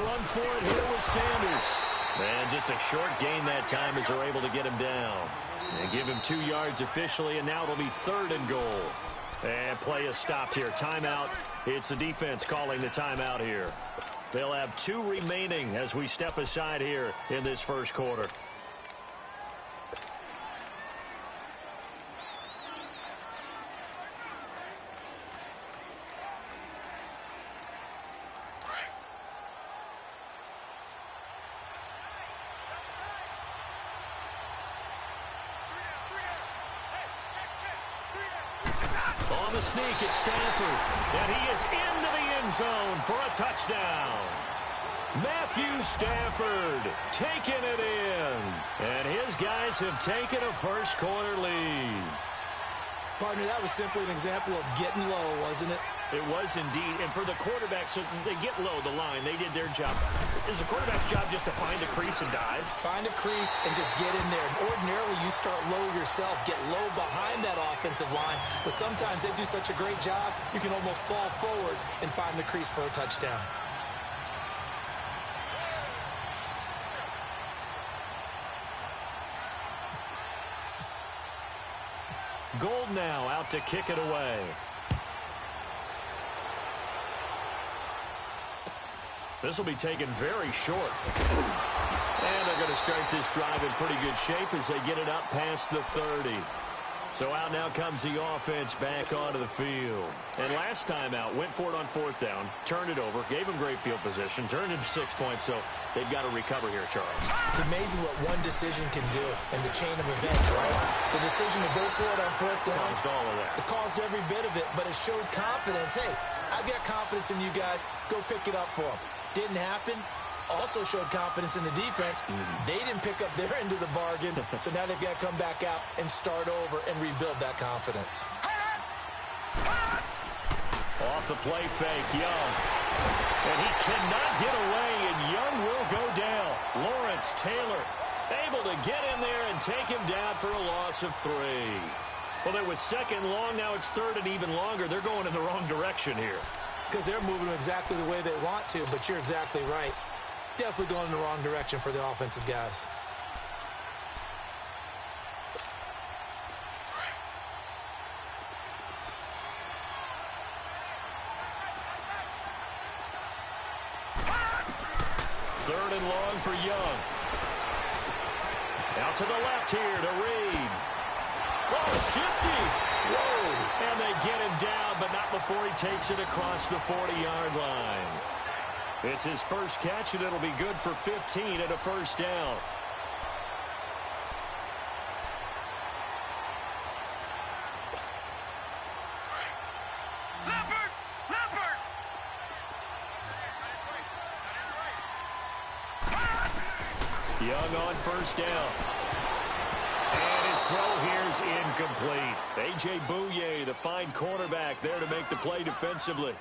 run for it here with Sanders. And just a short gain that time as they're able to get him down. And give him 2 yards officially, and now it'll be 3rd and goal. And play is stopped here. Timeout. It's the defense calling the timeout here. They'll have 2 remaining as we step aside here in this first quarter. On the sneak, it's Stafford, and he is into the end zone for a touchdown. Matthew Stafford taking it in, and his guys have taken a first quarter lead. Partner, that was simply an example of getting low, wasn't it? It was indeed, and for the quarterbacks, so they get low the line. They did their job. Is the quarterback's job just to find the crease and dive? Find a crease and just get in there. And ordinarily, you start low yourself, get low behind that offensive line. But sometimes they do such a great job, you can almost fall forward and find the crease for a touchdown. Gold now out to kick it away. This will be taken very short. And they're going to start this drive in pretty good shape as they get it up past the 30. So out now comes the offense back onto the field. And last time out, went for it on 4th down, turned it over, gave them great field position, turned it to 6 points, so they've got to recover here, Charles. It's amazing what one decision can do in the chain of events, right? The decision to go for it on 4th down. Caused all of that. It caused every bit of it, but it showed confidence. Hey, I've got confidence in you guys. Go pick it up for them. Didn't happen. Also showed confidence in the defense. They didn't pick up their end of the bargain, so now they've got to come back out and start over and rebuild that confidence. Off the play fake, Young. And he cannot get away, and Young will go down. Lawrence Taylor able to get in there and take him down for a loss of 3. Well, there was 2nd long. Now it's 3rd and even longer. They're going in the wrong direction here. Because they're moving exactly the way they want to, but you're exactly right. Definitely going in the wrong direction for the offensive guys. Third and long for Young. Out to the left here to Reed. Oh, shifty. Whoa. And they get him down, but not before he takes it across the 40-yard line. It's his first catch, and it'll be good for 15 and a first down. Young on first down. And his throw here's incomplete. A.J. Bouye, the fine cornerback, there to make the play defensively.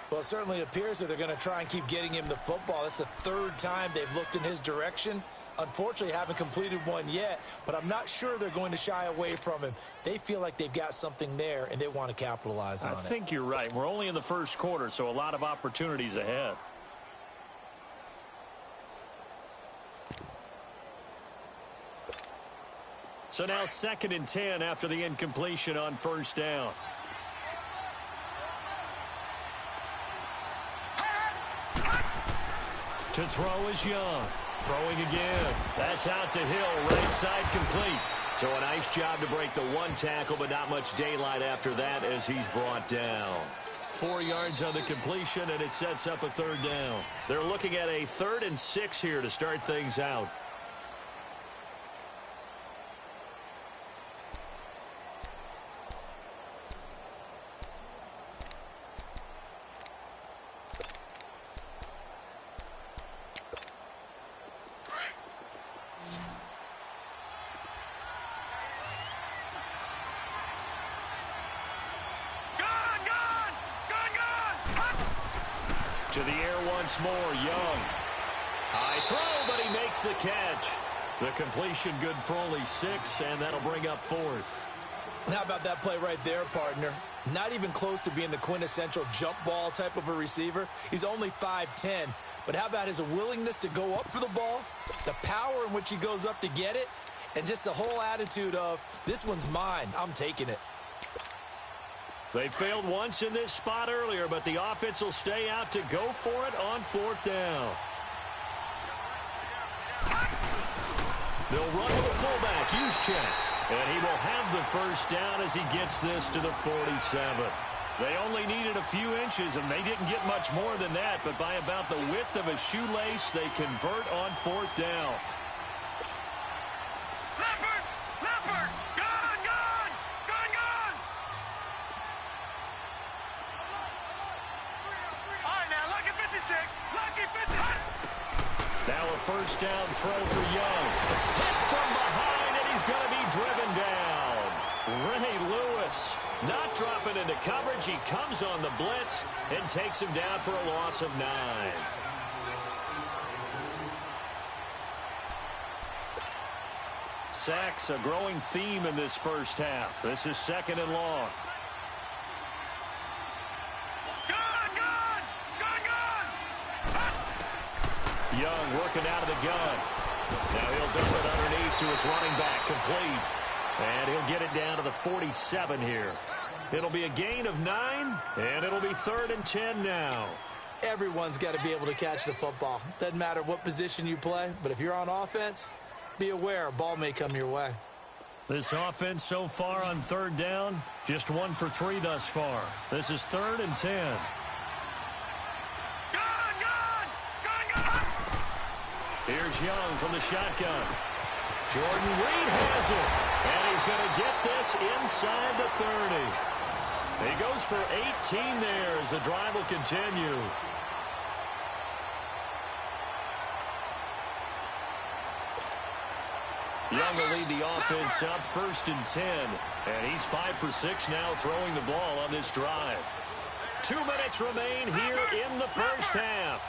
Well, it certainly appears that they're going to try and keep getting him the football. That's the 3rd time they've looked in his direction. Unfortunately, haven't completed one yet, but I'm not sure they're going to shy away from him. They feel like they've got something there, and they want to capitalize on it. I think you're right. We're only in the first quarter, so a lot of opportunities ahead. So now 2nd and 10 after the incompletion on first down. To throw is Young. Throwing again. That's out to Hill. Right side complete. So a nice job to break the 1 tackle, but not much daylight after that as he's brought down. 4 yards on the completion, and it sets up a 3rd down. They're looking at a 3rd and 6 here to start things out. To the air once more, Young. High throw, but he makes the catch. The completion good for only 6, and that'll bring up 4th. How about that play right there, partner? Not even close to being the quintessential jump ball type of a receiver. He's only 5'10", but how about his willingness to go up for the ball, the power in which he goes up to get it, and just the whole attitude of, this one's mine, I'm taking it. They failed once in this spot earlier, but the offense will stay out to go for it on 4th down. They'll run with a fullback, Juszczyk, and he will have the first down as he gets this to the 47. They only needed a few inches, and they didn't get much more than that, but by about the width of a shoelace, they convert on 4th down. Leopard! Gone! Gone! Gone! Gone! All right, now, lucky 56. Lucky 56. Now a first down throw for Young. Hit from behind, and he's going to be driven down. Ray Lewis not dropping into coverage. He comes on the blitz and takes him down for a loss of 9. Sacks, a growing theme in this first half. This is 2nd and long. Young working out of the gun. Now he'll dump it underneath to his running back, complete. And he'll get it down to the 47 here. It'll be a gain of 9, and it'll be 3rd and 10 now. Everyone's got to be able to catch the football. Doesn't matter what position you play, but if you're on offense, be aware a ball may come your way. This offense so far on 3rd down, just 1 for 3 thus far. This is 3rd and 10. Here's Young from the shotgun. Jordan Reed has it. And he's going to get this inside the 30. He goes for 18 there as the drive will continue. Young will lead the offense up 1st and 10. And he's 5 for 6 now throwing the ball on this drive. 2 minutes remain here in the first half.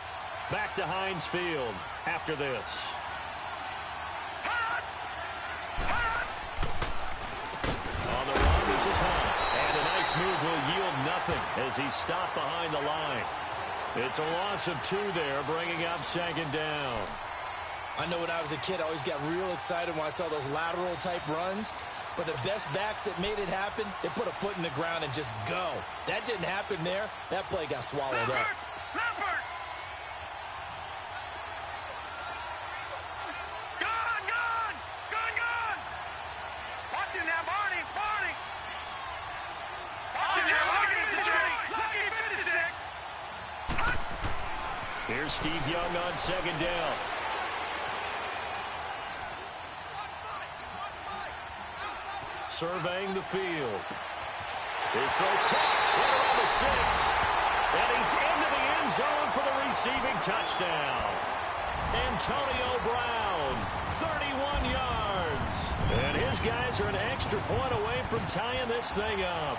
Back to Heinz Field after this. On the run, this is Hunt. And a nice move will yield nothing as he's stopped behind the line. It's a loss of 2 there, bringing up 2nd down. I know when I was a kid, I always got real excited when I saw those lateral-type runs. But the best backs that made it happen, they put a foot in the ground and just go. That didn't happen there. That play got swallowed up. Here's Steve Young on 2nd down. Surveying the field. His throw caught around the 6. And he's into the end zone for the receiving touchdown. Antonio Brown, 31 yards. And his guys are an extra point away from tying this thing up.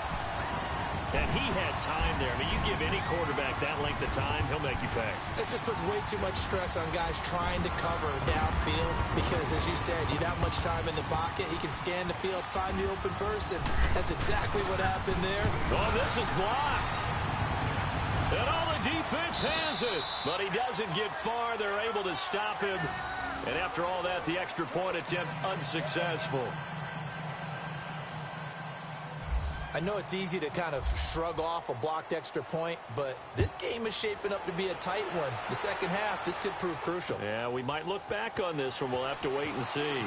And he had time there. I mean, you give any quarterback that length of time, he'll make you pay. It just puts way too much stress on guys trying to cover downfield because, as you said, you that much time in the pocket, he can scan the field, find the open person. That's exactly what happened there. Oh, this is blocked. And all the defense has it. But he doesn't get far. They're able to stop him. And after all that, the extra point attempt unsuccessful. I know it's easy to kind of shrug off a blocked extra point, but this game is shaping up to be a tight one. The second half, this could prove crucial. Yeah, we might look back on this one. We'll have to wait and see.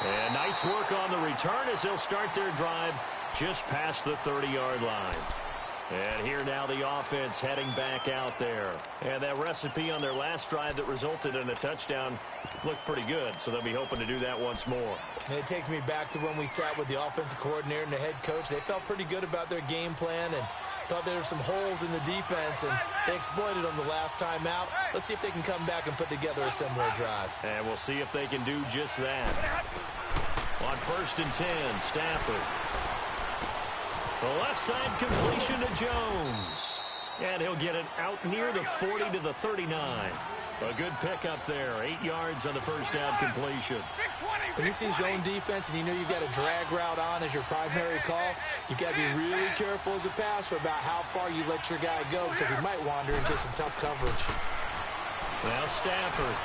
And nice work on the return as they'll start their drive just past the 30-yard line. And here now the offense heading back out there. And that recipe on their last drive that resulted in a touchdown looked pretty good, so they'll be hoping to do that once more. And it takes me back to when we sat with the offensive coordinator and the head coach. They felt pretty good about their game plan and thought there were some holes in the defense, and they exploited them the last time out. Let's see if they can come back and put together a similar drive. And we'll see if they can do just that. On 1st and 10, Stafford. The left side completion to Jones. And he'll get it out near the 40 to the 39. A good pickup there. 8 yards on the first down completion. When you see zone defense and you know you've got a drag route on as your primary call, you've got to be really careful as a passer about how far you let your guy go because he might wander into some tough coverage. Now Stafford.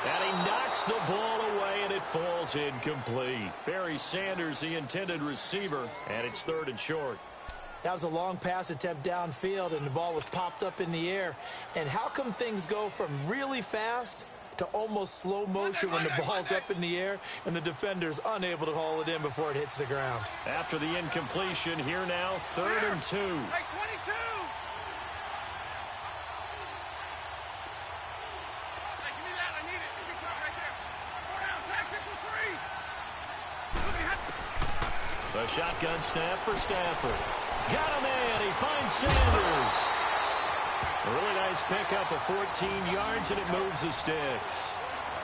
And he knocks the ball away, and it falls incomplete. Barry Sanders, the intended receiver, and it's 3rd and short. That was a long pass attempt downfield, and the ball was popped up in the air. And how come things go from really fast to almost slow motion when the ball's up in the air and the defender's unable to haul it in before it hits the ground? After the incompletion, here now, 3rd and 2. Hey, 22! The shotgun snap for Stafford. Got him in. He finds Sanders. A really nice pickup of 14 yards, and it moves the sticks.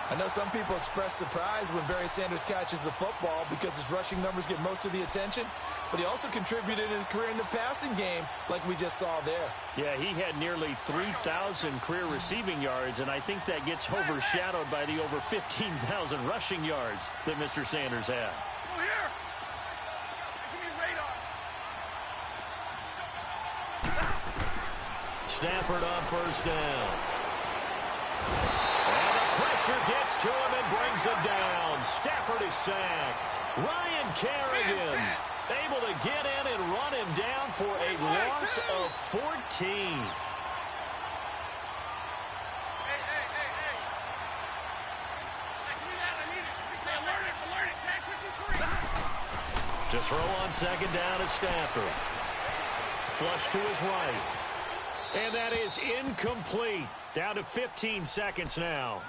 I know some people express surprise when Barry Sanders catches the football because his rushing numbers get most of the attention, but he also contributed in his career in the passing game like we just saw there. Yeah, he had nearly 3,000 career receiving yards, and I think that gets overshadowed by the over 15,000 rushing yards that Mr. Sanders had. Go here! Give me radar! Stafford on first down. And the pressure gets to him and brings him down. Stafford is sacked. Ryan Kerrigan able to get in and run him down for a loss of 14. To throw on second down is Stafford. Flush to his right. And that is incomplete. Down to 15 seconds now.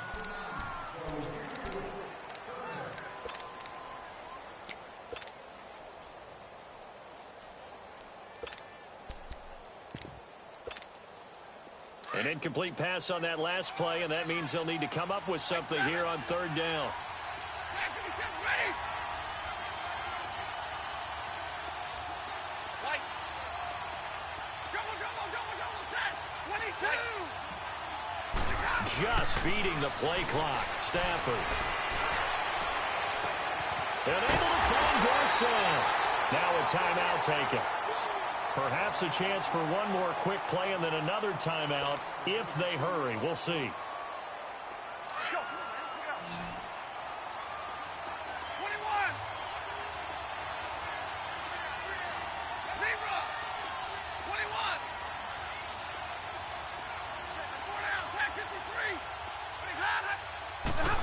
An incomplete pass on that last play, and that means they'll need to come up with something here on 3rd down. Just beating the play clock. Stafford. And able to find Dorsett. Now a timeout taken. Perhaps a chance for one more quick play and then another timeout if they hurry. We'll see.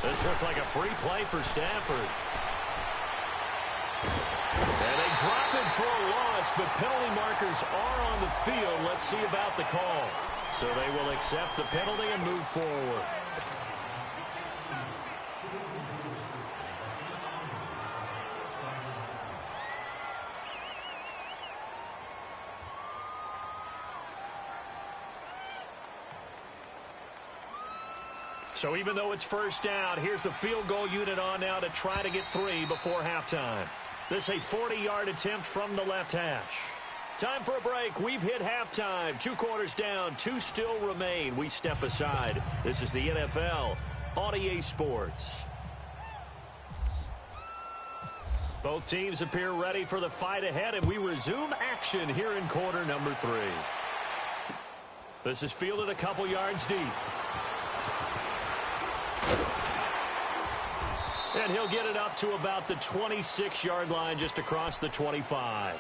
This looks like a free play for Stafford. And they drop him for a loss, but penalty markers are on the field. Let's see about the call. So they will accept the penalty and move forward. So even though it's first down, here's the field goal unit on now to try to get 3 before halftime. This a 40-yard attempt from the left hash. Time for a break. We've hit halftime. 2 quarters down. 2 still remain. We step aside. This is the NFL on EA Sports. Both teams appear ready for the fight ahead, and we resume action here in quarter number 3. This is fielded a couple yards deep. And he'll get it up to about the 26-yard line just across the 25.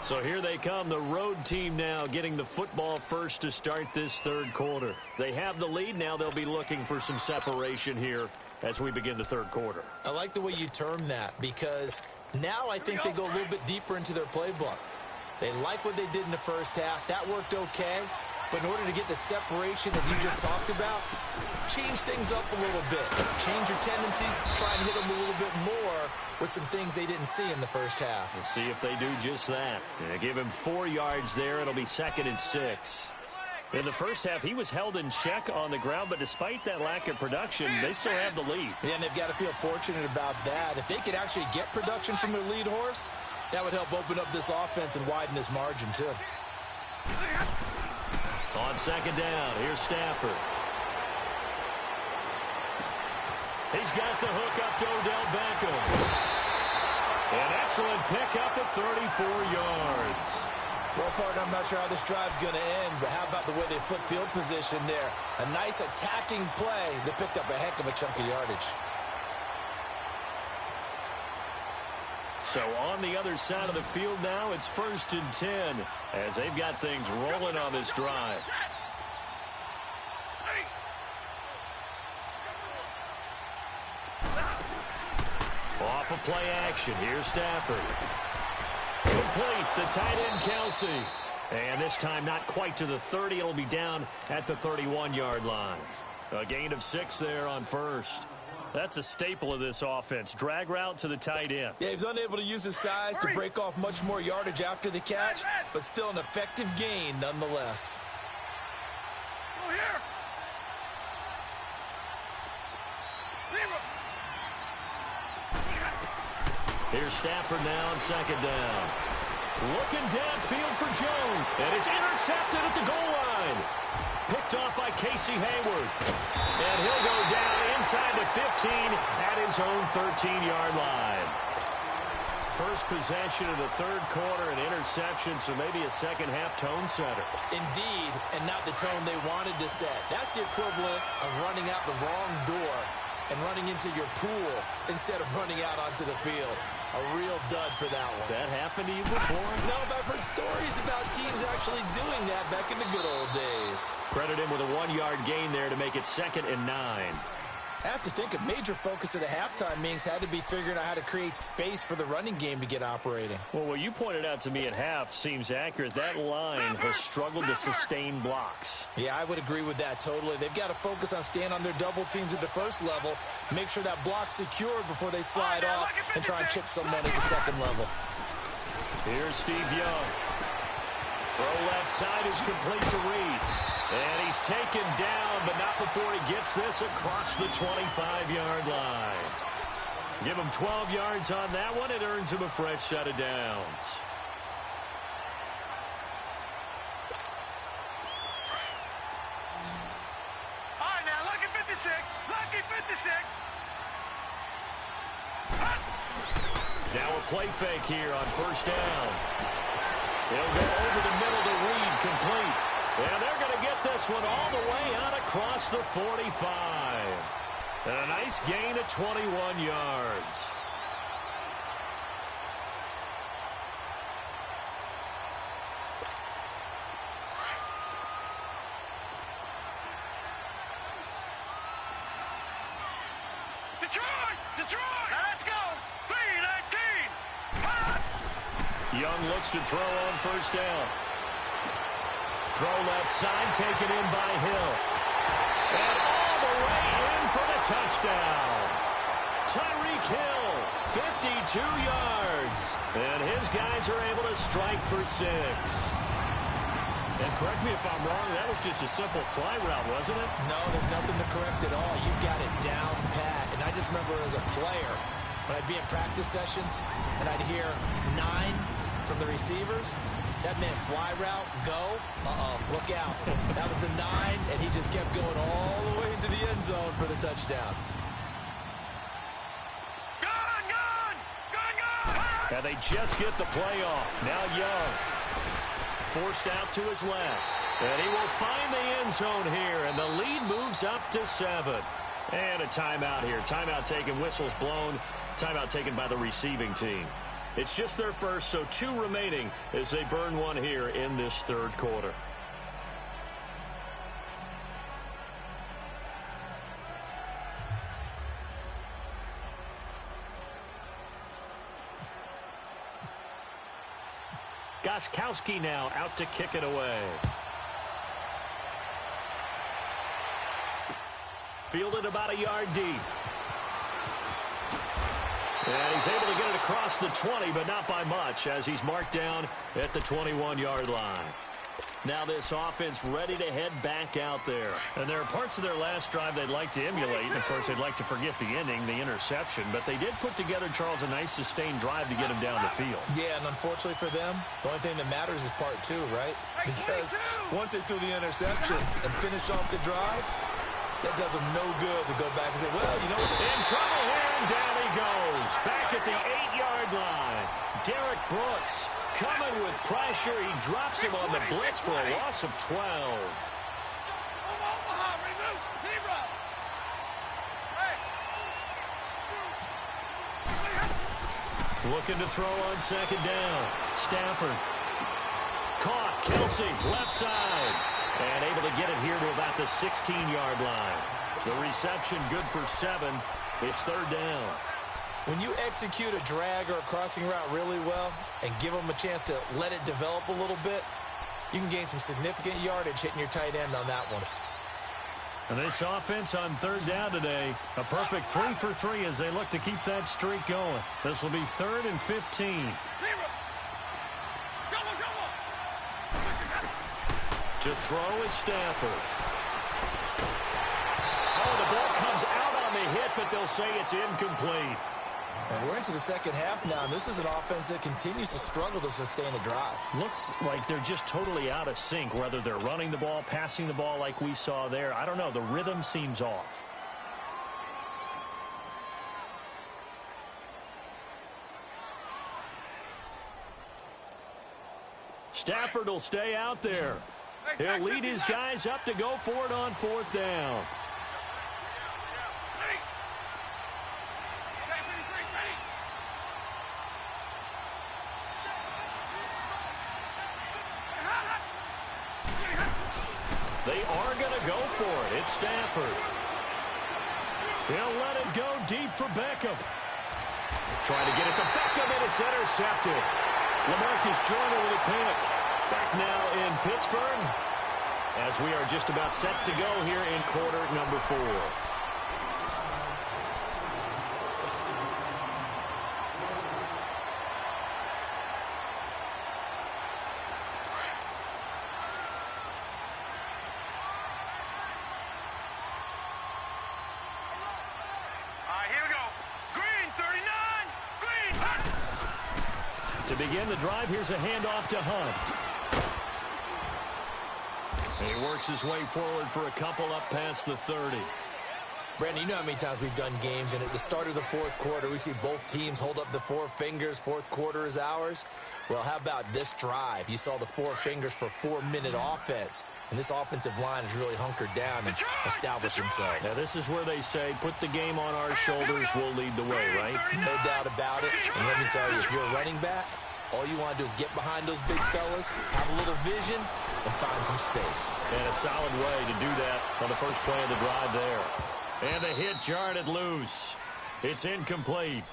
So here they come, the road team now getting the football first to start this 3rd quarter. They have the lead. Now they'll be looking for some separation here as we begin the 3rd quarter. I like the way you term that because now I think they go a little bit deeper into their playbook. They like what they did in the first half. That worked okay. But in order to get the separation that you just talked about, change things up a little bit. Change your tendencies, try and hit them a little bit more with some things they didn't see in the first half. We'll see if they do just that. They give him 4 yards there. It'll be 2nd and 6. In the first half, he was held in check on the ground, but despite that lack of production, they still have the lead. Yeah, and they've got to feel fortunate about that. If they could actually get production from their lead horse, that would help open up this offense and widen this margin, too. on second down. Here's Stafford. He's got the hook up to Odell Beckham. An excellent pickup at 34 yards. Well, partner, I'm not sure how this drive's going to end, but how about the way they flip field position there? A nice attacking play that picked up a heck of a chunk of yardage. So on the other side of the field now, it's 1st and 10 as they've got things rolling on this drive. Off of play action. Here's Stafford. Complete. The tight end, Kelsey. And this time not quite to the 30. It'll be down at the 31-yard line. A gain of 6 there on first. That's a staple of this offense. Drag route to the tight end. Yeah, he was unable to use his size to break off much more yardage after the catch, but still an effective gain nonetheless. Go here. Here's Stafford now on second down. Looking downfield for Jones. And it's intercepted at the goal line. Picked off by Casey Hayward. And he'll go down inside the 15 at his own 13-yard line. First possession of the third quarter, an interception, so maybe a second-half tone setter. Indeed, and not the tone they wanted to set. That's the equivalent of running out the wrong door and running into your pool instead of running out onto the field. A real dud for that one. Has that happened to you before? No, but I've heard stories about teams actually doing that back in the good old days. Credit him with a 1-yard gain there to make it 2nd and 9. I have to think a major focus of the halftime meetings had to be figuring out how to create space for the running game to get operating. Well, what you pointed out to me at half seems accurate. That line has struggled to sustain blocks. Yeah, I would agree with that totally. They've got to focus on staying on their double teams at the first level, make sure that block's secured before they slide off and try and chip someone at the second level. Here's Steve Young. Throw left side is complete to Reed. And he's taken down, but not before he gets this across the 25-yard line. Give him 12 yards on that one. It earns him a fresh set of downs. All right, now, lucky 56. Lucky 56. Now a play fake here on first down. He'll go over the middle to Reed, complete. And they're going to get this one all the way out across the 45. And a nice gain of 21 yards. Detroit! Detroit! Now let's go! 3-19! Young looks to throw on first down. Throw left side, taken in by Hill. And all the way in for the touchdown. Tyreek Hill, 52 yards. And his guys are able to strike for 6. And correct me if I'm wrong, that was just a simple fly route, wasn't it? No, there's nothing to correct at all. You got it down pat. And I just remember as a player, when I'd be in practice sessions and I'd hear 9 from the receivers, that meant fly route, go, look out. That was the 9, and he just kept going all the way into the end zone for the touchdown. Gun! Gun! Gun! Gun! And they just get the play off. Now Young, forced out to his left. And he will find the end zone here, and the lead moves up to 7. And a timeout here. Timeout taken, whistles blown. Timeout taken by the receiving team. It's just their first, so 2 remaining as they burn one here in this third quarter. Gostkowski now out to kick it away. Fielded about a yard deep. And he's able to get it across the 20, but not by much, as he's marked down at the 21-yard line. Now this offense ready to head back out there. And there are parts of their last drive they'd like to emulate. And, of course, they'd like to forget the ending, the interception. But they did put together, Charles, a nice sustained drive to get him down the field. Yeah, and unfortunately for them, the only thing that matters is part two, right? Because once they threw the interception and finished off the drive, that does them no good to go back and say, well, you know what? In trouble here, and down he goes. Back at the 8-yard line. Derek Brooks coming with pressure. He drops him on the blitz for a loss of 12. Looking to throw on second down. Stafford. Caught. Kelsey, left side. And able to get it here to about the 16-yard line. The reception good for 7. It's third down. When you execute a drag or a crossing route really well and give them a chance to let it develop a little bit, you can gain some significant yardage hitting your tight end on that one. And this offense on third down today, a perfect 3 for 3 as they look to keep that streak going. This will be 3rd and 15. To throw is Stafford. Oh, the ball comes out on the hit, but they'll say it's incomplete. And we're into the second half now, and this is an offense that continues to struggle to sustain a drive. Looks like they're just totally out of sync, whether they're running the ball, passing the ball like we saw there. I don't know. The rhythm seems off. Stafford will stay out there. He'll lead his guys up to go for it on 4th down. They are going to go for it. It's Stafford. He'll let it go deep for Beckham. Trying to get it to Beckham, and it's intercepted. LaMarcus Joyner with a pick. Back now in Pittsburgh as we are just about set to go here in quarter number 4. To begin the drive, here's a handoff to Hunt. And he works his way forward for a couple up past the 30. Brandon, you know how many times we've done games, and at the start of the fourth quarter, we see both teams hold up the 4 fingers. Fourth quarter is ours. Well, how about this drive? You saw the 4 fingers for 4-minute offense, and this offensive line has really hunkered down and established themselves. Now, this is where they say, put the game on our shoulders, we'll lead the way, right? No doubt about it. And let me tell you, if you're a running back, all you want to do is get behind those big fellas, have a little vision, and find some space. And a solid way to do that on the first play of the drive there. And the hit jarred it loose. It's incomplete.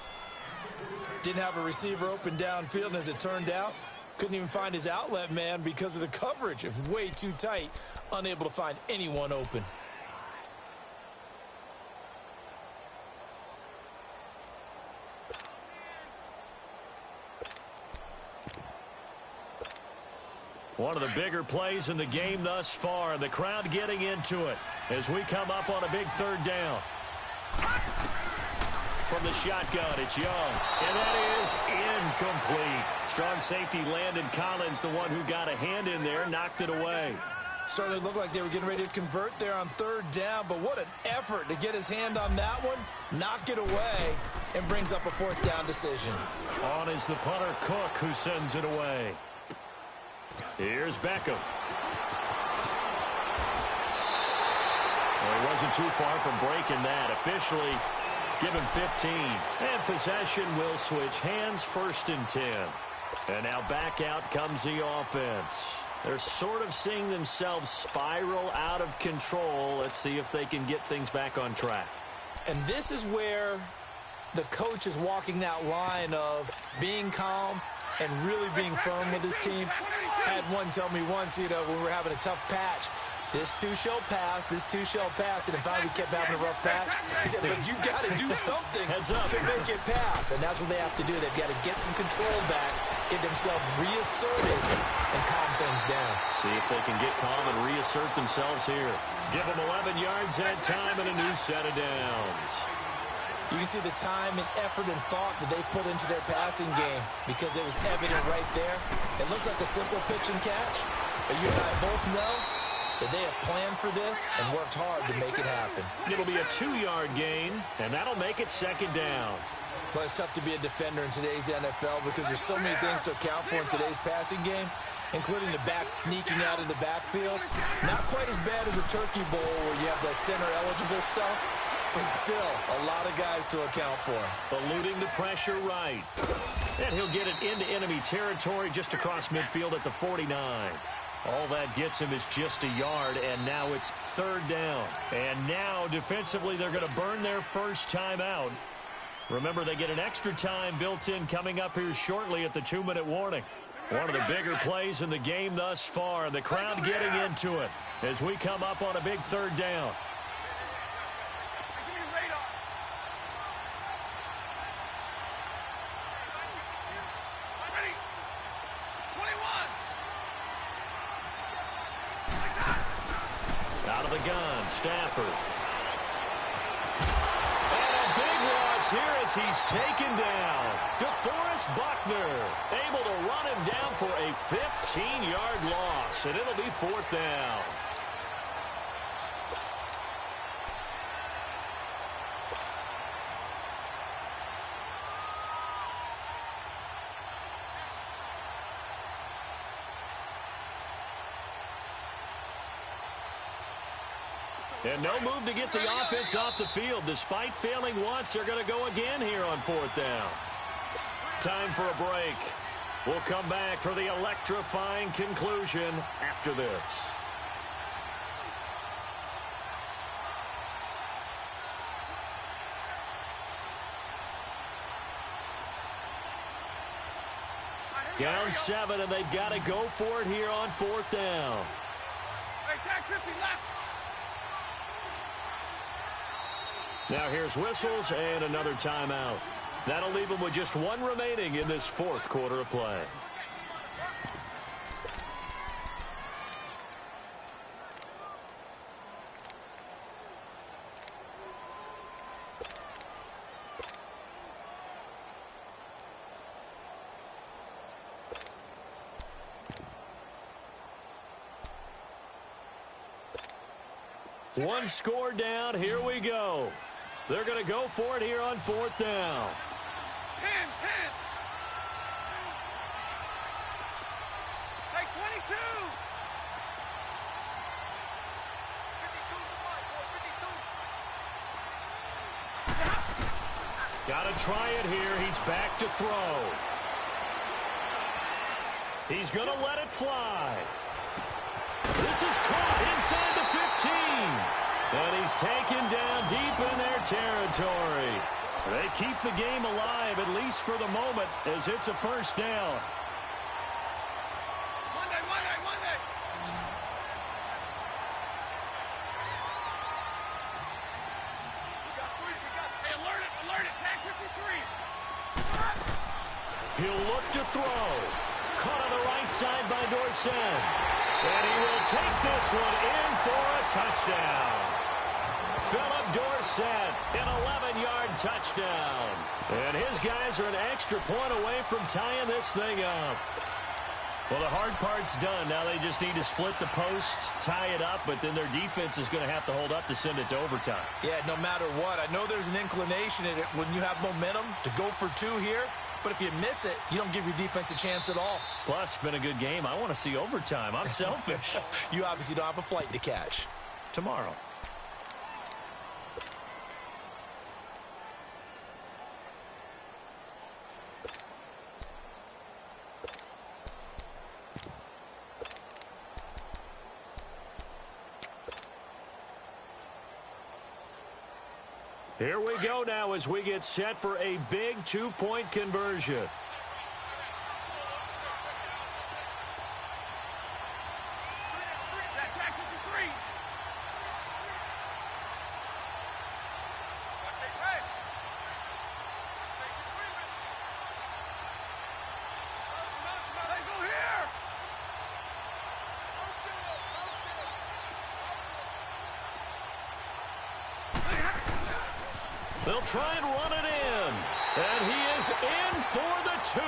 Didn't have a receiver open downfield, and as it turned out, couldn't even find his outlet man because of the coverage. It was way too tight, unable to find anyone open. One of the bigger plays in the game thus far. The crowd getting into it as we come up on a big third down. From the shotgun, it's Young. And that is incomplete. Strong safety Landon Collins, the one who got a hand in there, knocked it away. Certainly looked like they were getting ready to convert there on third down, but what an effort to get his hand on that one, knock it away, and brings up a 4th down decision. On is the punter Cook, who sends it away. Here's Beckham. Well, he wasn't too far from breaking that. Officially given 15. And possession will switch hands, 1st and 10. And now back out comes the offense. They're sort of seeing themselves spiral out of control. Let's see if they can get things back on track. And this is where the coach is walking that line of being calm and really being firm with his team. I had one tell me once, when we were having a tough patch, this too shall pass, this too shall pass. And if I kept having a rough patch, he said, but you've got to do something Heads up to make it pass. And that's what they have to do. They've got to get some control back, get themselves reasserted and calm things down. See if they can get calm and reassert themselves here. Give them 11 yards that time and a new set of downs. You can see the time and effort and thought that they put into their passing game because it was evident right there. It looks like a simple pitch and catch, but you and I both know that they have planned for this and worked hard to make it happen. It'll be a 2-yard gain, and that'll make it second down. But it's tough to be a defender in today's NFL because there's so many things to account for in today's passing game, including the back sneaking out of the backfield. Not quite as bad as a turkey bowl where you have that center-eligible stuff, but still a lot of guys to account for. Eluding the pressure right. And he'll get it into enemy territory just across midfield at the 49. All that gets him is just a yard, and now it's third down. And now, defensively, they're going to burn their first time out. Remember, they get an extra time built in coming up here shortly at the 2-minute warning. One of the bigger plays in the game thus far. The crowd getting into it as we come up on a big third down. Out of the gun, Stafford. Here as he's taken down. DeForest Buckner able to run him down for a 15-yard loss, and it'll be fourth down. And no move to get the offense off the field. Despite failing once, they're going to go again here on fourth down. Time for a break. We'll come back for the electrifying conclusion after this. Down 7, and they've got to go for it here on fourth down. Hey, tag 50 left. Now here's whistles and another timeout. That'll leave them with just one remaining in this fourth quarter of play. One score down. Here we go. They're going to go for it here on fourth down. 10. Take 22. 52. Got to try it here. He's back to throw. He's going to let it fly. This is caught inside the 15. And he's taken down deep in their territory. They keep the game alive, at least for the moment, as it's a first down. Monday. We got. Hey, alert it. Tag 53. He'll look to throw. Caught on the right side by Dorsett. And he will take this one in for a touchdown. Philip Dorsett, an 11-yard touchdown. And his guys are an extra point away from tying this thing up. Well, the hard part's done. Now they just need to split the post, tie it up, but then their defense is going to have to hold up to send it to overtime. Yeah, no matter what. I know there's an inclination in it when you have momentum to go for two here, but if you miss it, you don't give your defense a chance at all. Plus, been a good game. I want to see overtime. I'm selfish. You obviously don't have a flight to catch. Tomorrow. Here we go now as we get set for a big two-point conversion. They'll try and run it in. And he is in for the 2.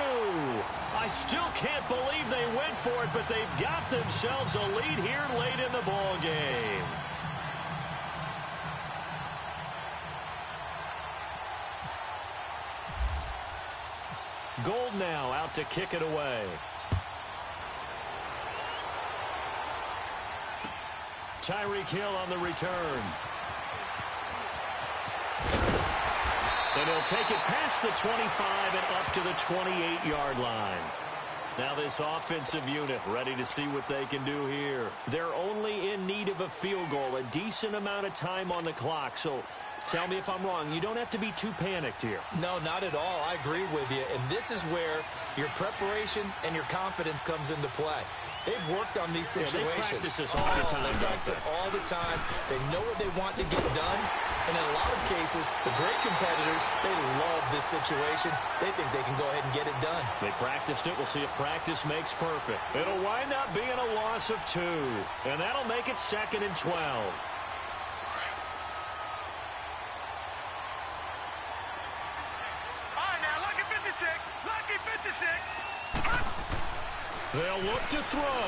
I still can't believe they went for it, but they've got themselves a lead here late in the ball game. Gold now out to kick it away. Tyreek Hill on the return. And he'll take it past the 25 and up to the 28-yard line. Now this offensive unit ready to see what they can do here. They're only in need of a field goal, a decent amount of time on the clock. So tell me if I'm wrong. You don't have to be too panicked here. No, not at all. I agree with you. And this is where your preparation and your confidence comes into play. They've worked on these situations. They practice this all the time. They practice it all the time. They know what they want to get done. And in a lot of cases, the great competitors, they love this situation. They think they can go ahead and get it done. They practiced it. We'll see if practice makes perfect. It'll wind up being a loss of 2. And that'll make it 2nd and 12. Lucky 56. They'll look to throw.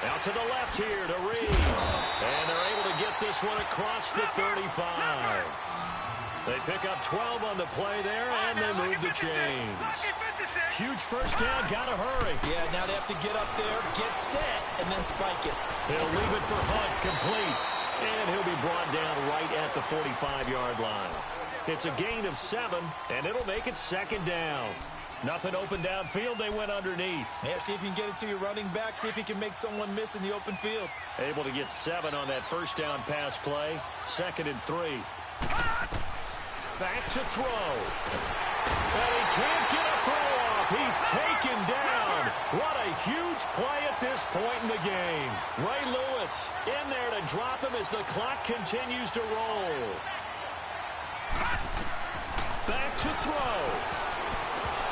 Out to the left here to Reed. And they're able to get this one across the 35. They pick up 12 on the play there, and they move the chains. Huge first down, gotta hurry. Yeah, now they have to get up there, get set, and then spike it. He'll leave it for Hunt, complete. And he'll be brought down right at the 45-yard line. It's a gain of 7, and it'll make it 2nd down. Nothing open downfield. They went underneath. Yeah, see if you can get it to your running back. See if you can make someone miss in the open field. Able to get 7 on that first down pass play. 2nd and 3. Back to throw. And he can't get a throw off. He's taken down. What a huge play at this point in the game. Ray Lewis in there to drop him as the clock continues to roll. Back to throw.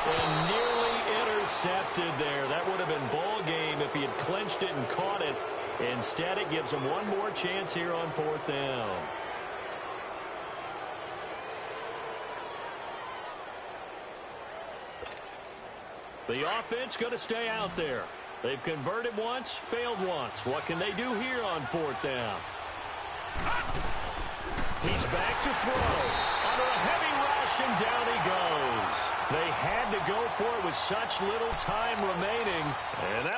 And nearly intercepted there. That would have been ball game if he had clinched it and caught it. Instead, it gives him one more chance here on 4th down. The offense going to stay out there. They've converted once, failed once. What can they do here on 4th down? He's back to throw. Under a heavy rush, and down he goes. They had to go for it with such little time remaining. And that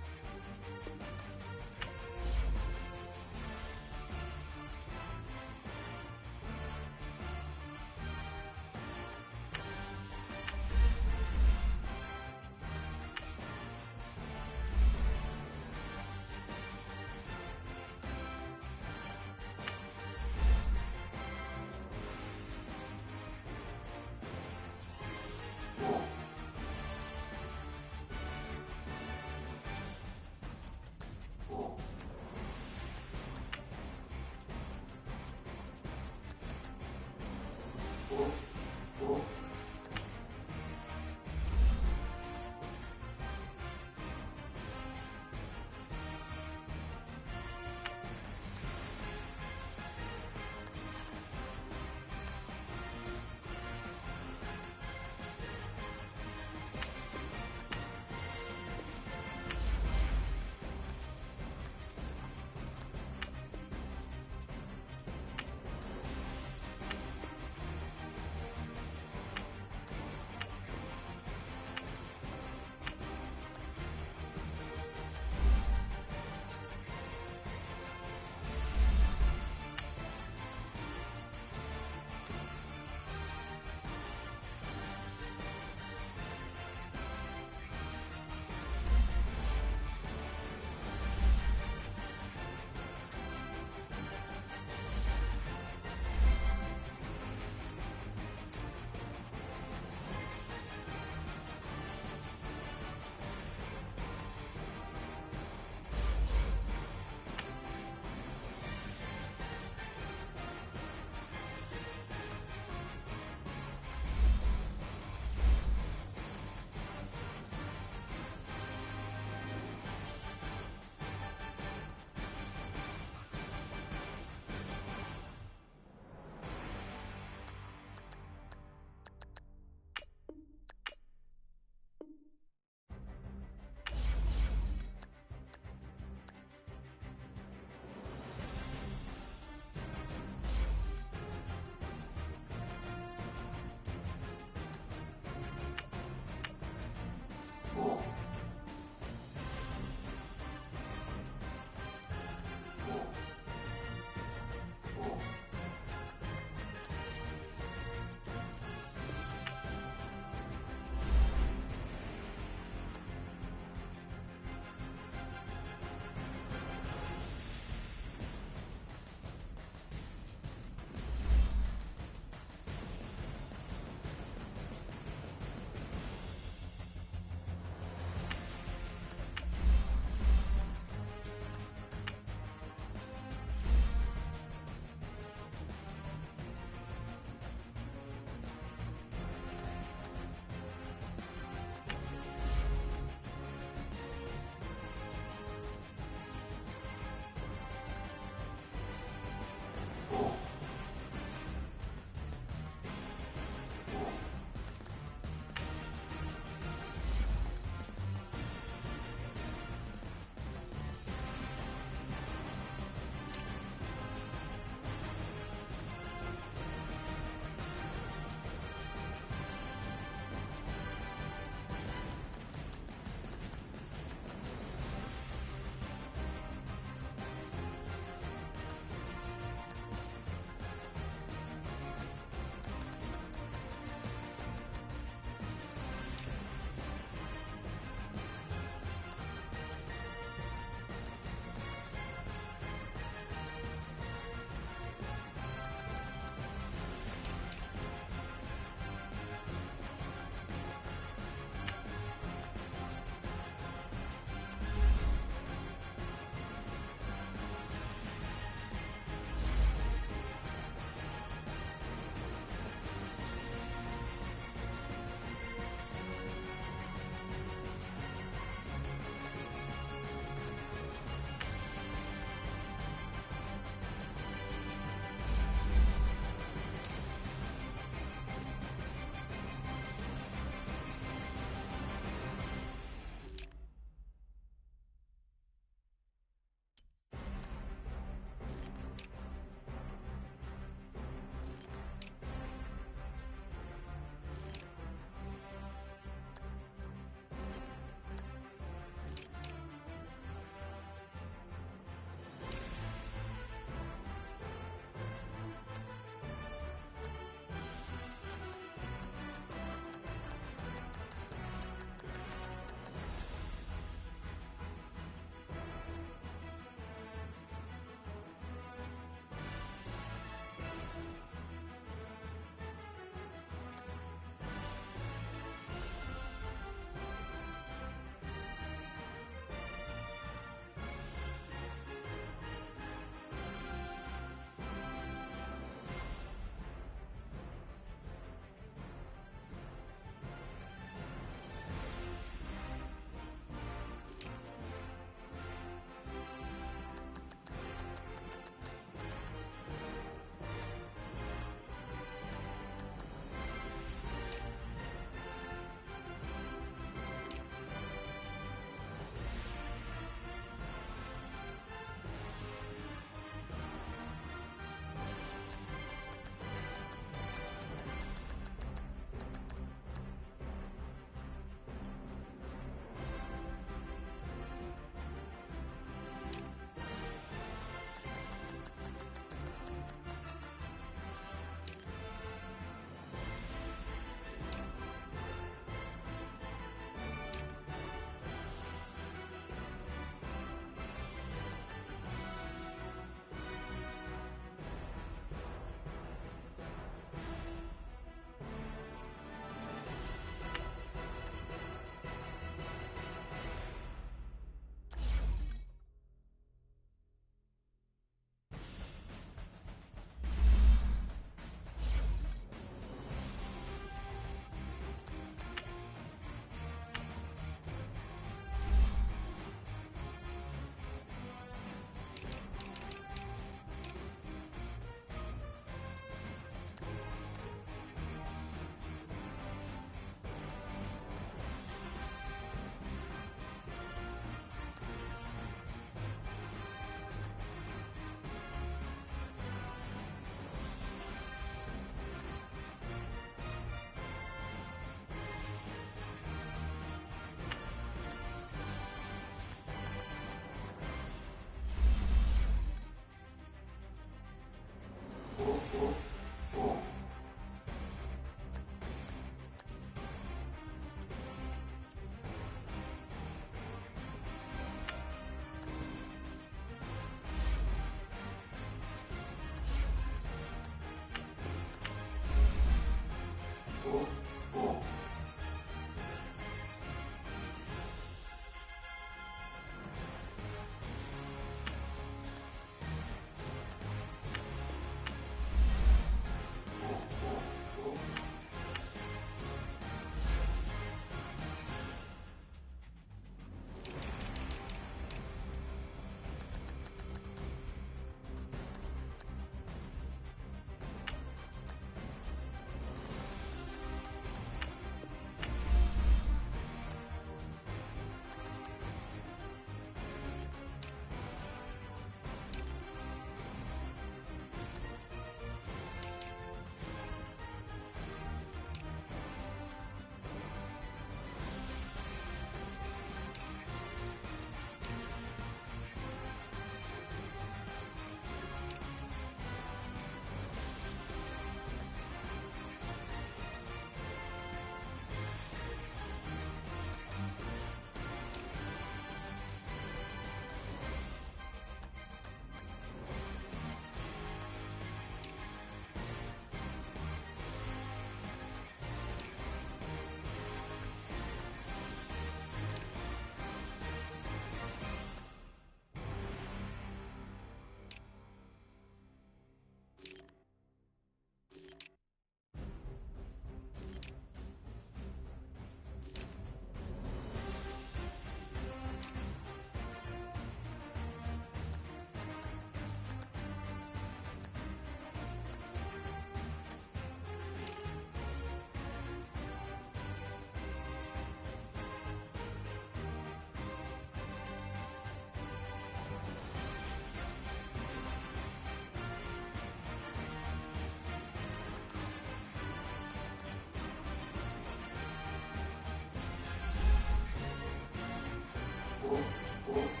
Bye.